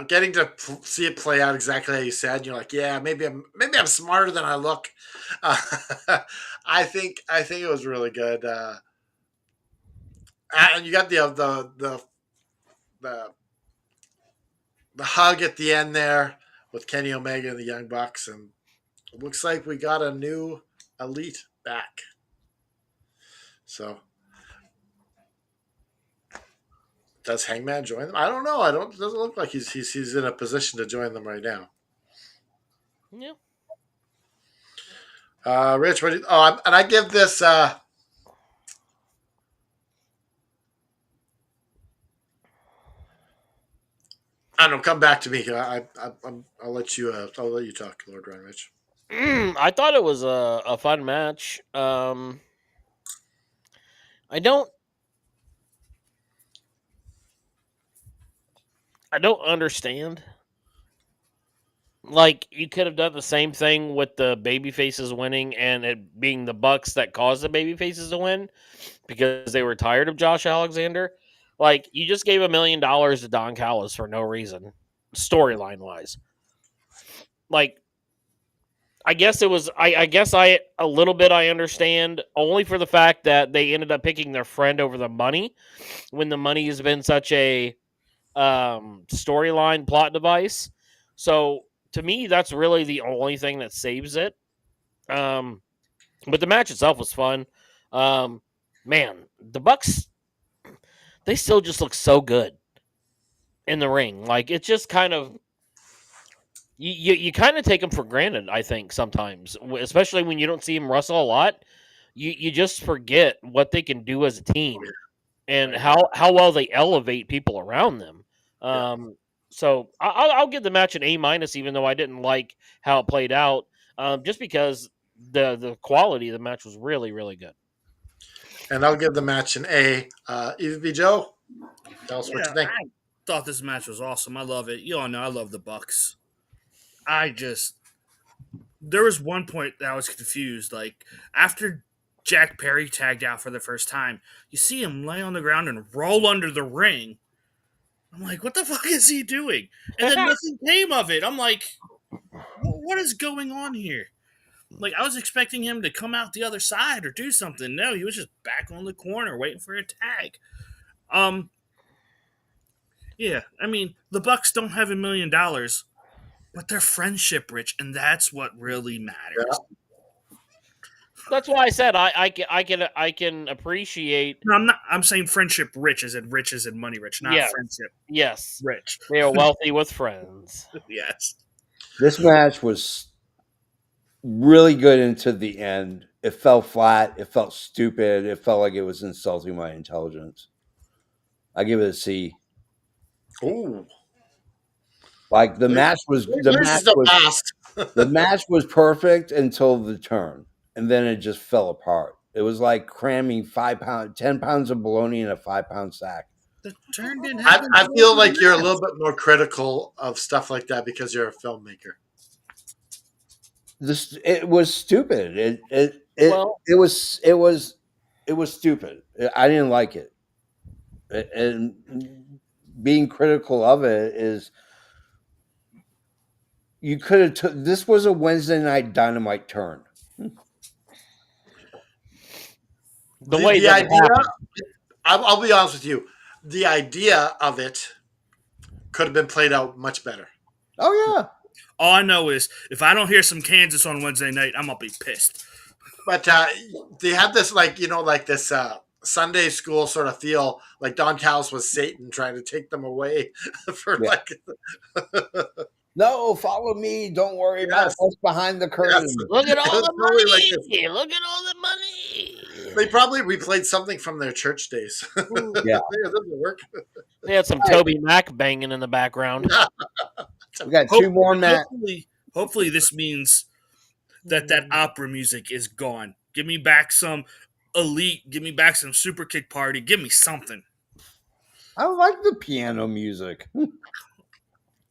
Getting to see it play out exactly how you said, you're like, yeah, maybe I'm smarter than I look. I think it was really good. And you got the hug at the end there with Kenny Omega and the Young Bucks, and it looks like we got a new elite back. So. Does Hangman join them? I don't know. It doesn't look like he's in a position to join them right now. Yeah. Rich, and I give this don't know. Come back to me. I'll let you. I'll let you talk, Lord Reinrich. I thought it was a fun match. I don't I don't understand. Like you could have done the same thing with the baby faces winning and it being the Bucks that caused the baby faces to win because they were tired of Josh Alexander. Like you just gave $1 million to Don Callis for no reason, storyline wise. Like I guess it was. I guess I a little bit I understand only for the fact that they ended up picking their friend over the money when the money has been such a storyline plot device. So to me, that's really the only thing that saves it. Um, but the match itself was fun. Um, man, the Bucks they still just look so good in the ring. Like it's just kind of you kind of take them for granted. I think sometimes, especially when you don't see them wrestle a lot, you just forget what they can do as a team and Right. how well they elevate people around them. Yeah. So I'll give the match an A-, even though I didn't like how it played out, just because the quality of the match was really really good. And I'll give the match an A. EVP Joe, tell us what Yeah, you think. I thought this match was awesome. I love it. You all know I love the Bucks. I just there was one point that I was confused. Like after Jack Perry tagged out for the first time, you see him lay on the ground and roll under the ring. I'm like, what the fuck is he doing? And then nothing came of it. I'm like, what is going on here? Like I was expecting him to come out the other side or do something. No, he was just back on the corner waiting for a tag. Um, yeah, I mean the Bucks don't have $1 million, but they're friendship rich, and that's what really matters. Yeah. That's why I said I can appreciate. No, I'm not. I'm saying friendship rich as in money rich, not Yes, friendship yes, rich. they are wealthy with friends. Yes. This match was really good into the end. It fell flat. It felt stupid. It felt like it was insulting my intelligence. I give it a C. Ooh. Like the Yours is the past. the match was perfect until the turn, and then it just fell apart. It was like cramming 10 pounds of bologna in a 5-pound sack. The turn didn't I, happen. I feel like you're a little bit more critical of stuff like that because you're a filmmaker. This it was stupid. Well, It was stupid. I didn't like it, and being critical of it is you could have. This was a Wednesday night Dynamite turn. the way it The doesn't idea, happen. I'll be honest with you, the idea of it could have been played out much better. Oh yeah, All I know is if I don't hear some Kansas on Wednesday night, I'm gonna be pissed. But they had this, like, like this Sunday school sort of feel, like Don Callis was Satan trying to take them away for Yeah. like, no, follow me. Don't worry about yes, what's behind the yes. curtain. Look at It all was the totally like money! this. Look at all the money! They probably replayed something from their church days. Yeah, It doesn't work. They had some all right. Toby Mac banging in the background. Yeah. We got two more matches. Hopefully, this means that opera music is gone. Give me back some Elite. Give me back some Super Kick Party. Give me something. I like the piano music.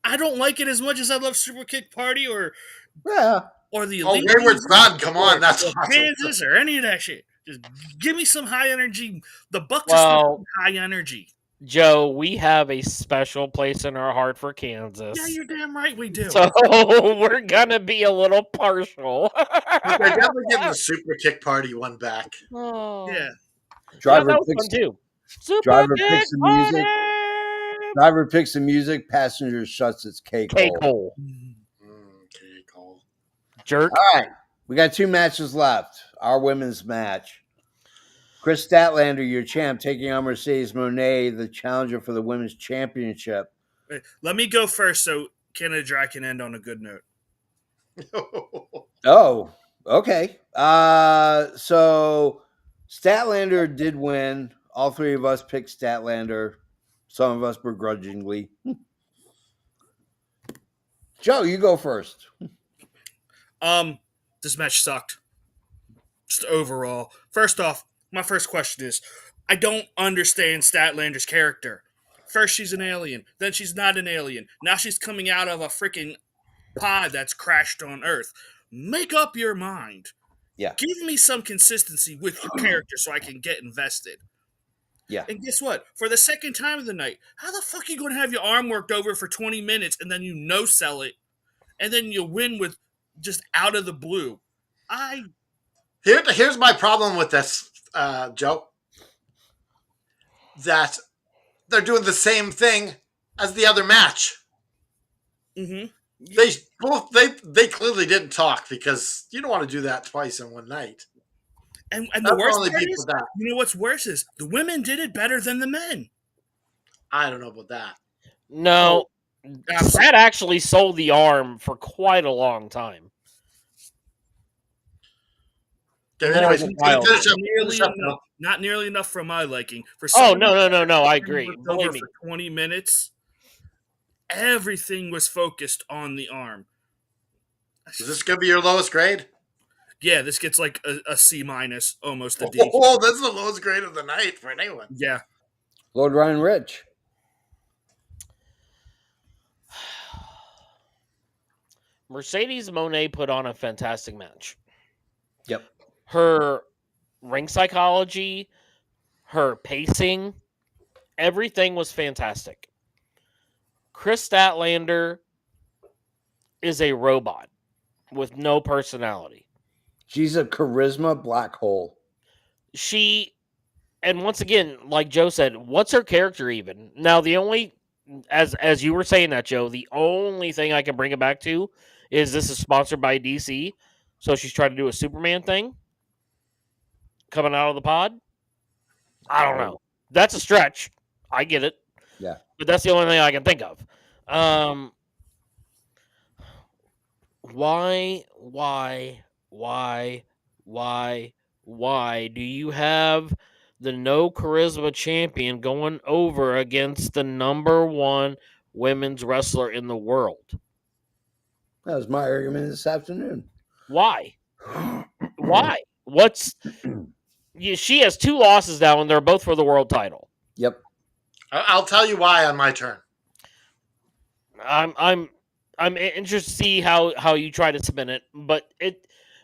I don't like it as much as I love Super Kick Party Yeah, or the Oh, Elite. Wayward music, Son, come on, that's or awesome. Kansas or any of that shit. Just give me some high energy. The Bucks are Well, supposed to be high energy. Joe, we have a special place in our heart for Kansas. Yeah, you're damn right we do. So we're gonna be a little partial. But they're definitely getting the Super Kick Party one back. Oh. Yeah. Yeah, driver that was picks fun too. Super driver Kick picks the Party! music. Driver picks the music. Passenger shuts its cake Cake hole. hole. Okay, Cole. Jerk. All right, we got 2 matches left. Our women's match. Chris Statlander, your champ, taking on Mercedes Moné, the challenger for the women's championship. Wait, let me go first so Canada Dry can end on a good note. Oh, okay. So Statlander did win. All 3 of us picked Statlander. Some of us begrudgingly. Joe, you go first. This match sucked. Just overall. First off, my first question is, I don't understand Statlander's character. First she's an alien, then she's not an alien. Now she's coming out of a freaking pod that's crashed on Earth. Make up your mind. Yeah. Give me some consistency with your character so I can get invested. Yeah. And guess what? For the second time of the night, how the fuck are you going to have your arm worked over for 20 minutes and then you no-sell it and then you win with just out of the blue? Here's my problem with this, Joe. That they're doing the same thing as the other match. Mm-hmm. They clearly didn't talk because you don't want to do that twice in one night. And That's the worst only part people is, that. you know what's worse is the women did it better than the men. I don't know about that. No, Absolutely. Brad actually sold the arm for quite a long time. Anyways, More than Wild. Not nearly enough for my liking. For Oh, someone no, I agree. worked Believe over me. for 20 minutes, everything was focused on the arm. Is this going to be your lowest grade? Yeah, this gets like a C minus, almost a D. Oh, that's the lowest grade of the night for anyone. Yeah. Lord Ryan Rich. Mercedes Moné put on a fantastic match. Yep. Her ring psychology, her pacing, everything was fantastic. Chris Statlander is a robot with no personality. She's a charisma black hole. And once again, like Joe said, what's her character even? Now, the only, as you were saying that, Joe, the only thing I can bring it back to is this is sponsored by DC. So she's trying to do a Superman thing coming out of the pod. I don't know. That's a stretch. I get it. Yeah. But that's the only thing I can think of. Why do you have the no charisma champion going over against the number one women's wrestler in the world? That was my argument this afternoon. Why? She has 2 losses now, and they're both for the world title. Yep. I'll tell you why on my turn. I'm interested to see how you try to spin it, but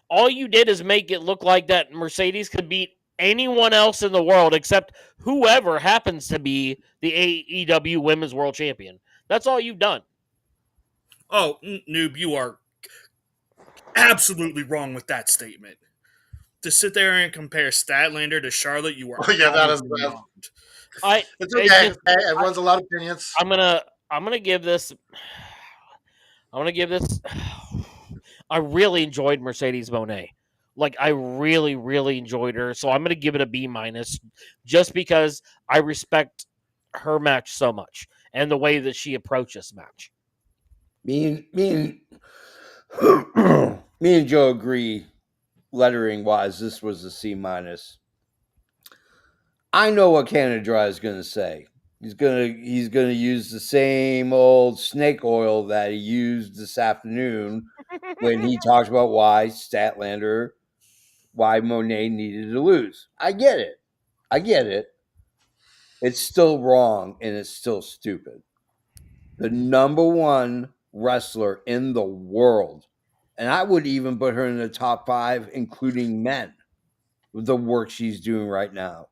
all you did is make it look like that Mercedes could beat anyone else in the world except whoever happens to be the AEW Women's World Champion. That's all you've done. Oh, noob, you are absolutely wrong with that statement. To sit there and compare Statlander to Charlotte, you are. Oh, yeah, that is wrong. It's okay. Everyone's a lot of opinions. I'm gonna give this. I really enjoyed Mercedes Moné. Like, I really, really enjoyed her. So I'm gonna give it a B minus, just because I respect her match so much and the way that she approached this match. Me and Joe agree. Lettering wise, this was a C minus. I know what Canada Dry is going to say. He's going to use the same old snake oil that he used this afternoon when he talked about why Monet needed to lose. I get it. It's still wrong and it's still stupid. The number one wrestler in the world, and I would even put her in the top 5, including men, with the work she's doing right now.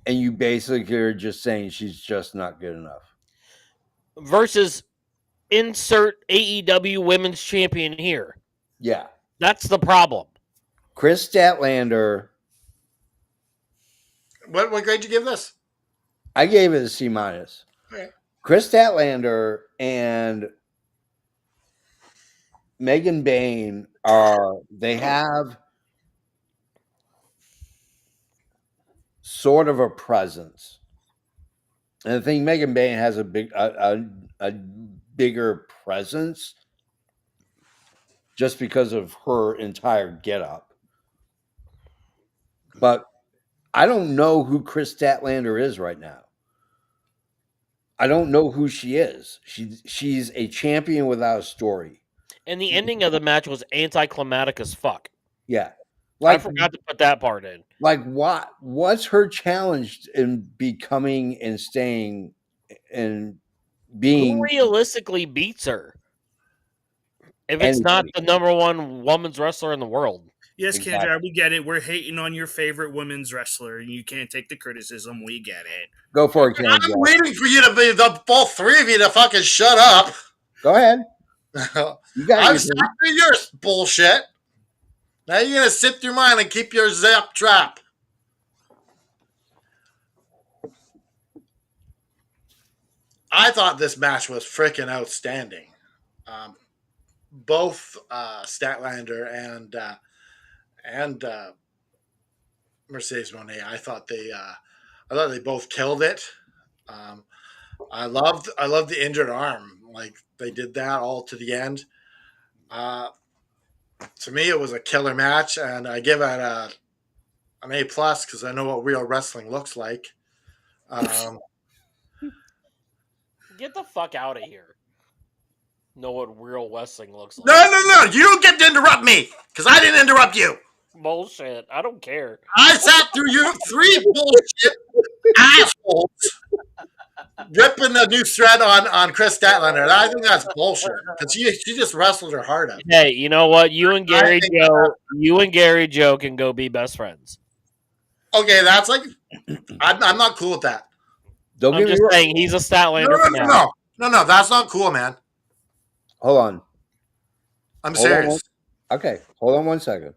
And you basically are just saying she's just not good enough. Versus insert AEW Women's Champion here. Yeah. That's the problem. Chris Statlander. What grade did you give this? I gave it a C minus. Okay. Chris Statlander and Megan Bain they have sort of a presence. And I think Megan Bain has a bigger presence just because of her entire getup. But I don't know who Chris Statlander is right now. I don't know who she is. She's a champion without a story. And the ending of the match was anticlimactic as fuck. Yeah. I Like forgot to put that part in. what's her challenge in becoming and staying and Who being realistically beats her? If it's not anybody? the number one women's wrestler in the world. Yes, Exactly. Kendra, we get it. We're hating on your favorite women's wrestler, and you can't take the criticism. We get it. Go for it, I'm Kendra. waiting for you to be both three of you to fucking shut up. Go ahead. You got your I've sat through your bullshit. Now you're gonna sit through mine and keep your zap trap. I thought this match was freaking outstanding. Both Statlander and Mercedes Monet. I thought they both killed it. Um, I loved the injured arm. Like they did that all to the end. Uh, to me, it was a killer match, and I give it an A+ because I know what real wrestling looks like. Um, Get the fuck out of here. Know what real wrestling looks like. no! You don't get to interrupt me because I didn't interrupt you. Bullshit. I don't care. I sat through you three bullshit assholes ripping the new thread on Chris Statlander. And I think that's bullshit because she just wrestled her heart out. Hey, you know what? You and Gary think Joe can go be best friends. Okay, that's like I'm not cool with that. Don't I'm get me just wrong. saying he's a Statlander for now. No, that's not cool, man. Hold on. I'm Hold on serious. Okay, hold on 1 second.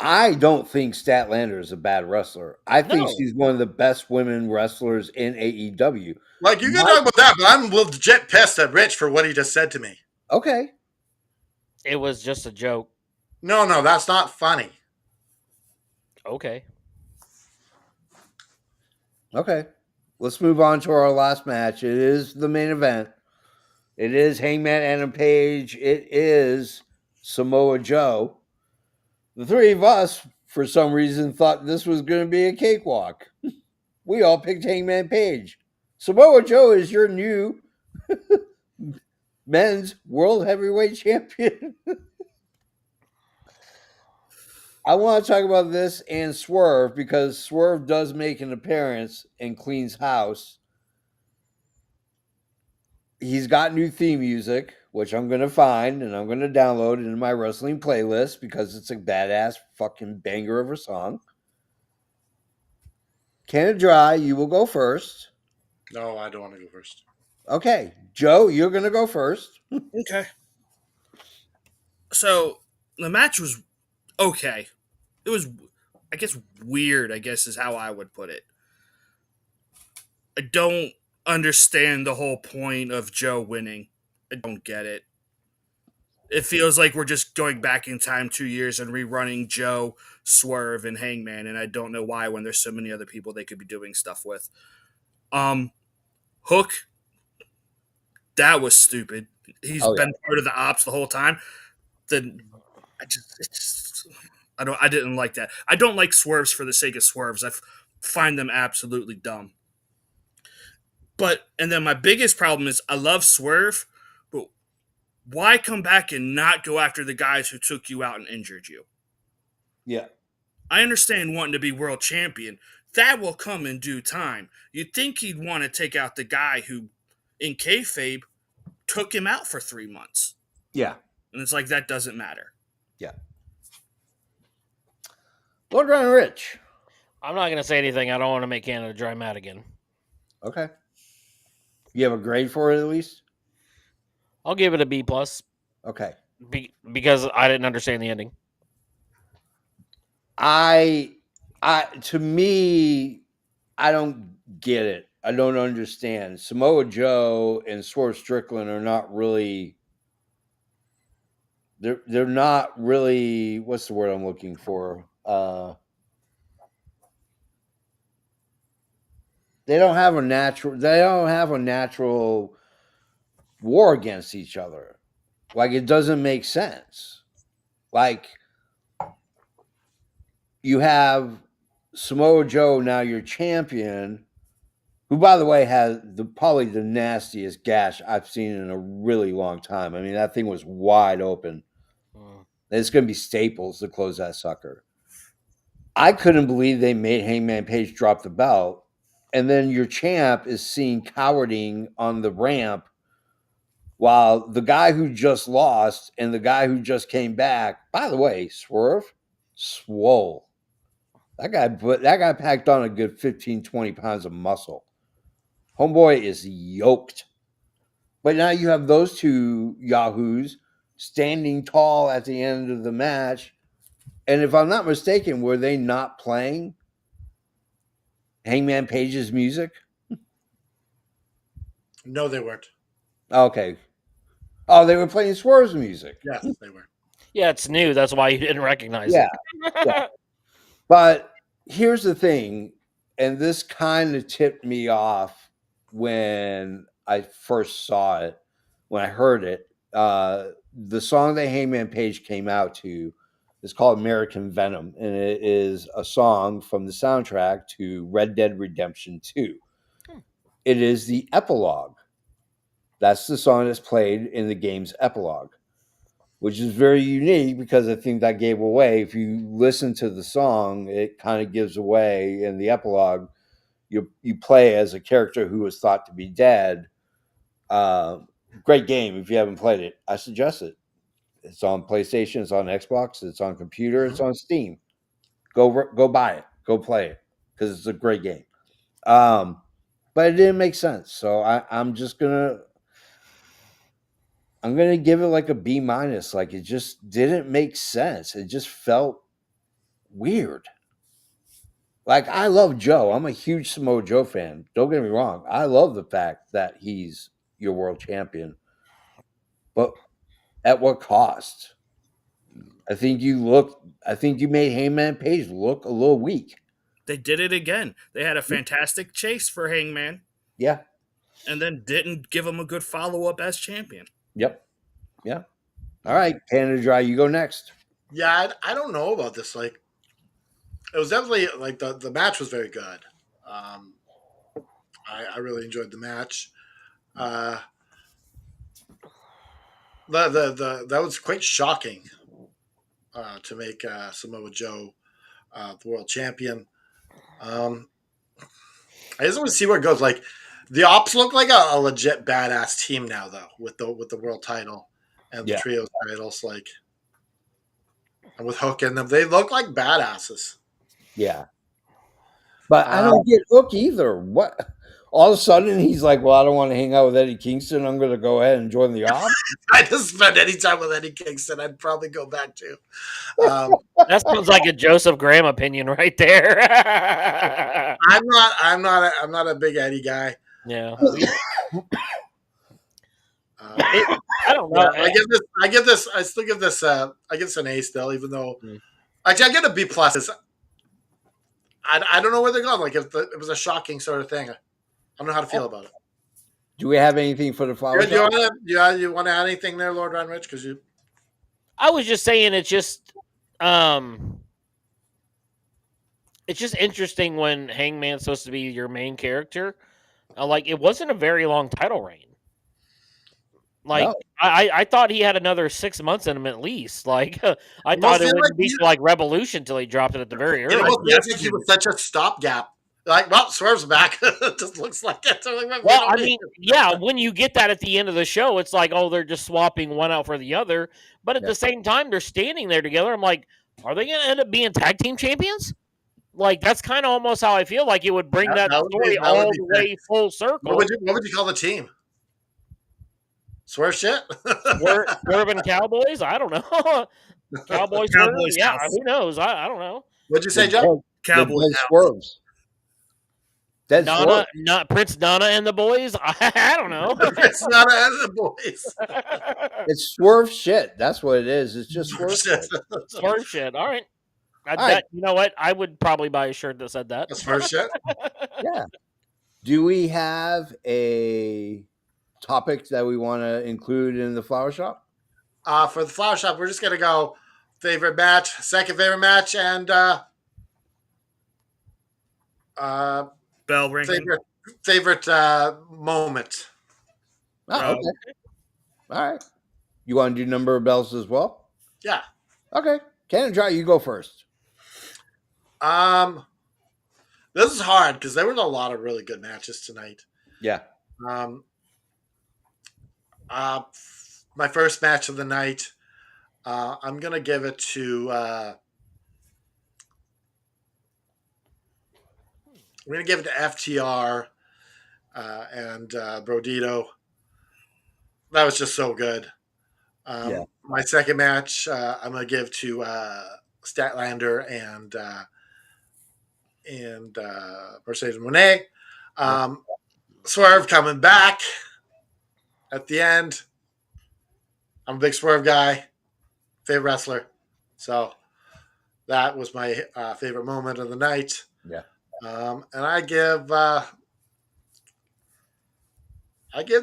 I don't think Statlander is a bad wrestler. I think No. she's one of the best women wrestlers in AEW. Like you can talk about that, but I'm legit pissed at Rich for what he just said to me. Okay. It was just a joke. No, that's not funny. Okay. Okay. Let's move on to our last match. It is the main event. It is Hangman Adam Page. It is Samoa Joe. The three of us, for some reason, thought this was going to be a cakewalk. We all picked Hangman Page. Samoa Joe is your new men's world heavyweight champion. I want to talk about this and Swerve because Swerve does make an appearance and cleans house. He's got new theme music, which I'm going to find and I'm going to download into my wrestling playlist because it's a badass fucking banger of a song. Can it dry? You will go first. No, I don't want to go first. Okay, Joe, you're going to go first. Okay. So the match was okay. It was, I guess, weird, I guess is how I would put it. I don't understand the whole point of Joe winning. I don't get it. It feels like we're just going back in time 2 years and rerunning Joe, Swerve, and Hangman, and I don't know why when there's so many other people they could be doing stuff with. Hook, that was stupid. He's been part of the ops the whole time. Then I didn't like that. I don't like swerves for the sake of swerves. I find them absolutely dumb. And then my biggest problem is I love Swerve, but why come back and not go after the guys who took you out and injured you? Yeah. I understand wanting to be world champion. That will come in due time. You'd think he'd want to take out the guy who, in kayfabe, took him out for 3 months. Yeah. And it's like, that doesn't matter. Yeah. Lord Ryan Rich. I'm not going to say anything. I don't want to make Canada dry mad again. Okay. You have a grade for it at least? I'll give it a B+. Okay. Because I didn't understand the ending. To me, I don't get it. I don't understand. Samoa Joe and Swerve Strickland are not really. They're not really. What's the word I'm looking for? They don't have a natural war against each other. Like it doesn't make sense. Like you have Samoa Joe now your champion, who, by the way, has probably the nastiest gash I've seen in a really long time. I mean, that thing was wide open. Mm. It's going to be Staples to close that sucker. I couldn't believe they made Hangman Page drop the belt, and then your champ is seen cowarding on the ramp while the guy who just lost and the guy who just came back, by the way, Swerve, swole. That guy packed on a good 15, 20 pounds of muscle. Homeboy is yoked. But now you have those two yahoos standing tall at the end of the match. And if I'm not mistaken, were they not playing Hangman Page's music? No, they weren't. Okay. Oh, they were playing Swerve's music. Yes, they were. Yeah, it's new. That's why you didn't recognize Yeah. it. Yeah. But here's the thing, and this kind of tipped me off when I first saw it, when I heard it. The song that Hangman Page came out to is called American Venom, and it is a song from the soundtrack to Red Dead Redemption 2. It is the epilogue. That's the song that's played in the game's epilogue, which is very unique because I think that gave away. If you listen to the song, it kind of gives away in the epilogue. You play as a character who was thought to be dead. Great game. If you haven't played it, I suggest it. It's on PlayStation. It's on Xbox. It's on computer. It's on Steam. Go buy it. Go play it because it's a great game. But it didn't make sense, so I'm gonna give it like a B minus. Like, it just didn't make sense. It just felt weird. Like, I love Joe. I'm a huge Samoa Joe fan. Don't get me wrong. I love the fact that he's your world champion. But at what cost? I think you made Hangman Page look a little weak. They did it again. They had a fantastic chase for Hangman Yeah. and then didn't give him a good follow up as champion. Yep. Yeah. All right, Canada Dry, you go next. Yeah, I don't know about this. Like, it was definitely like the match was very good. I really enjoyed the match. That was quite shocking to make Samoa Joe the world champion. I just want to see where it goes. Like, the Ops look like a legit badass team now, though, with the world title and the trios titles. Like, and with Hook in them, they look like badasses. Yeah. But I don't get Hook either. What? All of a sudden, he's like, well, I don't want to hang out with Eddie Kingston. I'm going to go ahead and join the Ops. I just spend any time with Eddie Kingston, I'd probably go back to. That sounds like a Joseph Graham opinion right there. I'm not a big Eddie guy. Yeah. I don't know. I still give this an A still, even though actually I get a B plus. I don't know where they're going. Like, if it was a shocking sort of thing, I don't know how to feel about it. Do we have anything for the flower You want to add anything there, Lord Ron Rich? Because I was just saying it's just interesting when Hangman's supposed to be your main character. Like, it wasn't a very long title reign. Like, no. I thought he had another 6 months in him at least. Like, I thought it wouldn't be like Revolution till he dropped it at the very early. It almost feels like he was such a stopgap. Like, well, Swerve's back. It just looks like it. Well, I mean, yeah, when you get that at the end of the show, it's like, oh, they're just swapping one out for the other. But at the same time, they're standing there together. I'm like, are they going to end up being tag team champions? Like, that's kind of almost how I feel like it would bring that story all the way full circle. What would you call the team? Swerve shit? Swerve and Cowboys? I don't know. Cowboys? Yeah, who knows? I don't know. What'd you say, Joe? Cowboys. Swerves. That's Donna, not Prince Donna and the boys. I don't know. Prince Donna and the boys. It's Swerve shit. That's what it is. It's just Swerve shit. Swerve shit. All right. You know what? I would probably buy a shirt that said that. That's Swerve shit. Yeah. Do we have a topic that we want to include in the flower shop? For the flower shop, we're just gonna go favorite match, second favorite match, and bell ringing. favorite moment. Oh, Oh, okay. All right. You want to do number of bells as well? Yeah. Okay. Cannon Dry, you go first. Um, this is hard because there were a lot of really good matches tonight. Yeah. Um, uh, my first match of the night. I'm gonna give it to. I'm gonna give it to FTR and Brodito. That was just so good. Yeah. My second match, I'm gonna give to Statlander and Mercedes Monet. Um, Swerve coming back at the end. I'm a big Swerve guy, favorite wrestler. So that was my favorite moment of the night. Yeah. And I give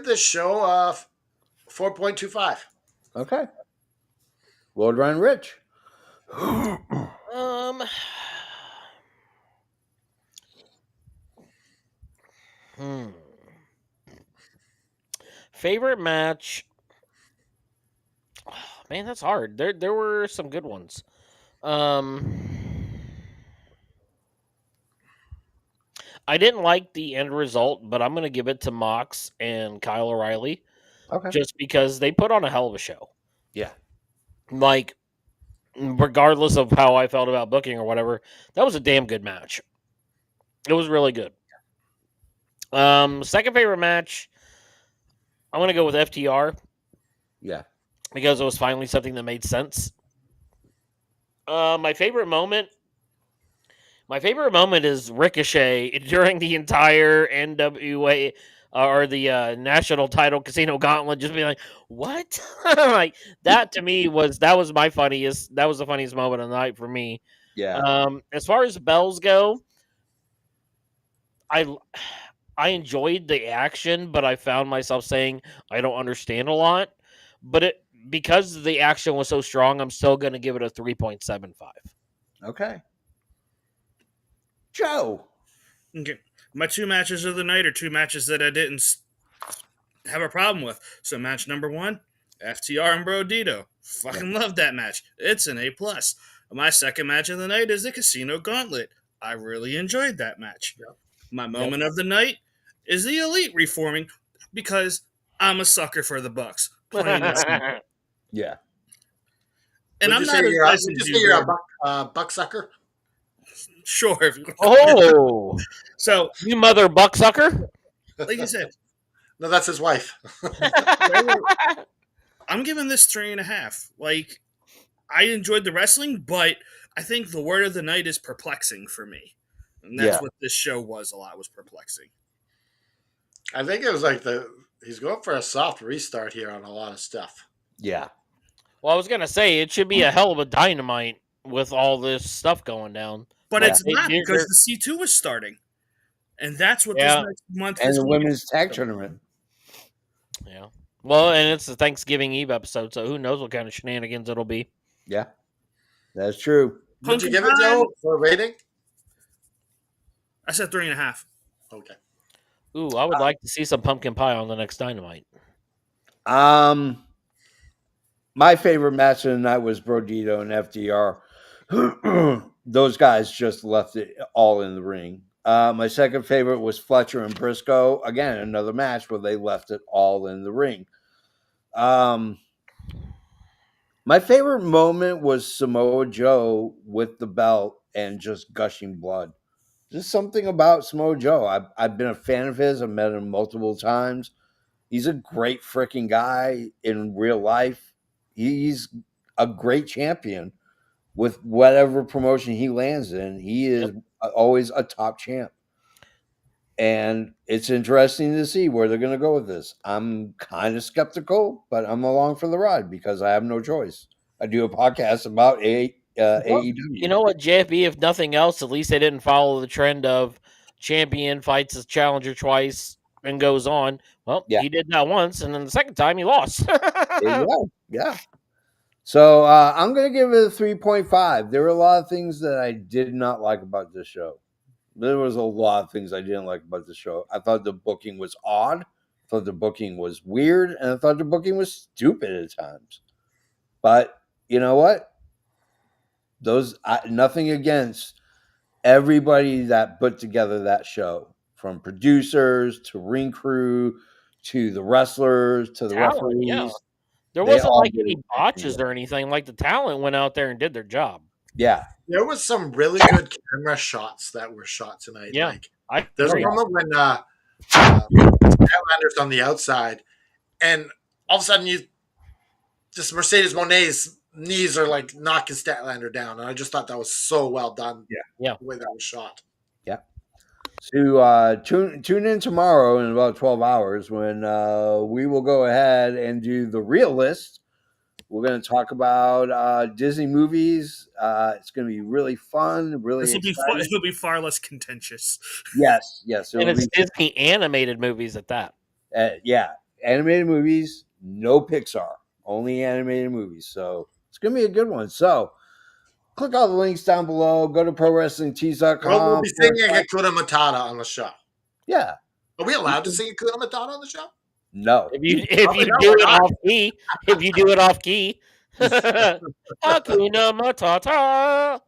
this show 4.25. Okay. Lord Ryan Rich. Um. Hmm. Favorite match. Oh, man, that's hard. There were some good ones. I didn't like the end result, but I'm gonna give it to Mox and Kyle O'Reilly Okay. just because they put on a hell of a show. Yeah. Like, regardless of how I felt about booking or whatever, that was a damn good match. It was really good. Second favorite match, I'm gonna go with FTR Yeah. because it was finally something that made sense. My favorite moment. My favorite moment is Ricochet during the entire NWA or the national title casino gauntlet, just being like, "What?" Like that to me was my funniest. That was the funniest moment of the night for me. Yeah. As far as bells go, I I enjoyed the action, but I found myself saying I don't understand a lot. But it because the action was so strong, I'm still going to give it a 3.75. Okay. Joe. okay. My two matches of the night are two matches that I didn't have a problem with. So match number one, FTR and Brodito. Fucking love that match. It's an A plus. My second match of the night is the Casino Gauntlet. I really enjoyed that match. Yep. My Yep. moment of the night is the Elite reforming because I'm a sucker for the Bucks, plain and simple. Yeah. And I'm not a Would Tyson you say you're Dewar. a buck sucker? Sure. If you Oh, so, you mother bucksucker! like I said, No, that's his wife. I'm giving this 3.5. Like, I enjoyed the wrestling, but I think the word of the night is perplexing for me. And that's Yeah. what this show was a lot, was perplexing. I think it was like he's going for a soft restart here on a lot of stuff. Yeah. Well, I was gonna say it should be a hell of a dynamite with all this stuff going down. But Like, it's not because they're- the C2 is starting. And that's what Yeah. this next month And is the going to women's tag tournament. yeah. Well, and it's the Thanksgiving Eve episode, so who knows what kind of shenanigans it'll be. Yeah. That's true. What'd you Pumpkin give it, pie. Joe, for a rating? I said 3.5. Okay. Ooh, I would like to see some pumpkin pie on the next dynamite. My favorite match of the night was Brodito and FDR. Those guys just left it all in the ring. My second favorite was Fletcher and Briscoe. Again, another match where they left it all in the ring. My favorite moment was Samoa Joe with the belt and just gushing blood. Just something about Samoa Joe. I've been a fan of his. I've met him multiple times. He's a great freaking guy in real life. He's a great champion with whatever promotion he lands in. He is always a top champ. And it's interesting to see where they're going to go with this. I'm kind of skeptical, but I'm along for the ride because I have no choice. I do a podcast about AEW. You know what, JFB, if nothing else, at least they didn't follow the trend of champion fights a challenger twice and goes on. Well, Yeah. he did that once, and then the second time he lost. Yeah. So I'm going to give it a 3.5. There were a lot of things that I did not like about this show. There was a lot of things I didn't like about the show. I thought the booking was odd. I thought the booking was weird, and I thought the booking was stupid at times. But you know what? Nothing against everybody that put together that show, from producers to ring crew to the wrestlers to the Talent, yeah. referees. There They wasn't all like did any an botches excellent or anything. Like the talent went out there and did their job. Yeah. There was some really good camera shots that were shot tonight. Yeah, Like I there's a agree. moment when Outlander's on the outside, and all of a sudden just Mercedes Monet's knees are like knocking Statlander down, and I just thought that was so well done. Yeah. The way that was shot. Yeah. So tune in tomorrow in about 12 hours when we will go ahead and do the real list. We're going to talk about Disney movies. It's going to be really fun, really exciting. It'll be far less contentious. Yes. And it's Disney animated movies at that. Yeah, animated movies, no Pixar, only animated movies. So it's going to be a good one. So click all the links down below. Go to ProWrestlingTees.com. We'll be singing Hakuna Matata on the show. Yeah. Are we allowed to sing Hakuna Matata on the show? No. If you Probably do not, it we're not. off key, if you do it off key, Hakuna Matata.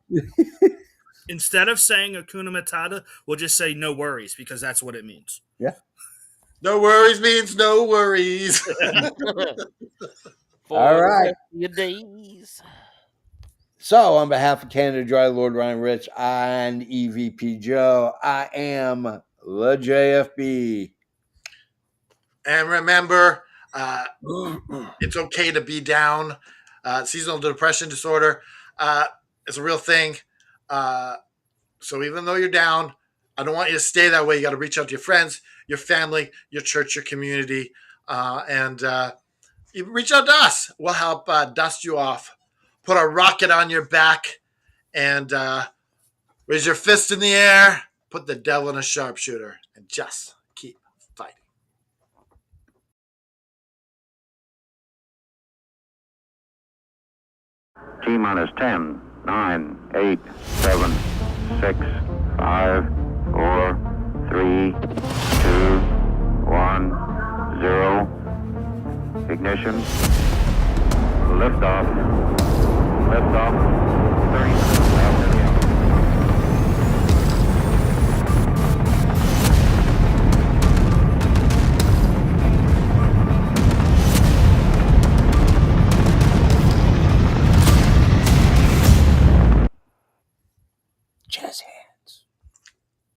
Instead of saying Hakuna Matata, we'll just say no worries because that's what it means. Yeah. No worries means no worries. For All the right. rest of your days. So, on behalf of Canada Dry, Lord Ryan Rich, and EVP Joe, I am the JFB. And remember, it's okay to be down. Seasonal depression disorder is a real thing. So even though you're down, I don't want you to stay that way. You got to reach out to your friends, your family, your church, your community, and you reach out to us. We'll help dust you off. Put a rocket on your back and raise your fist in the air. Put the devil in a sharpshooter and just keep fighting. T-minus 10, 9, 8, 7, 6, 5, 4, 3, 2, 1, 0. Ignition. Liftoff. Liftoff. 30 minutes after the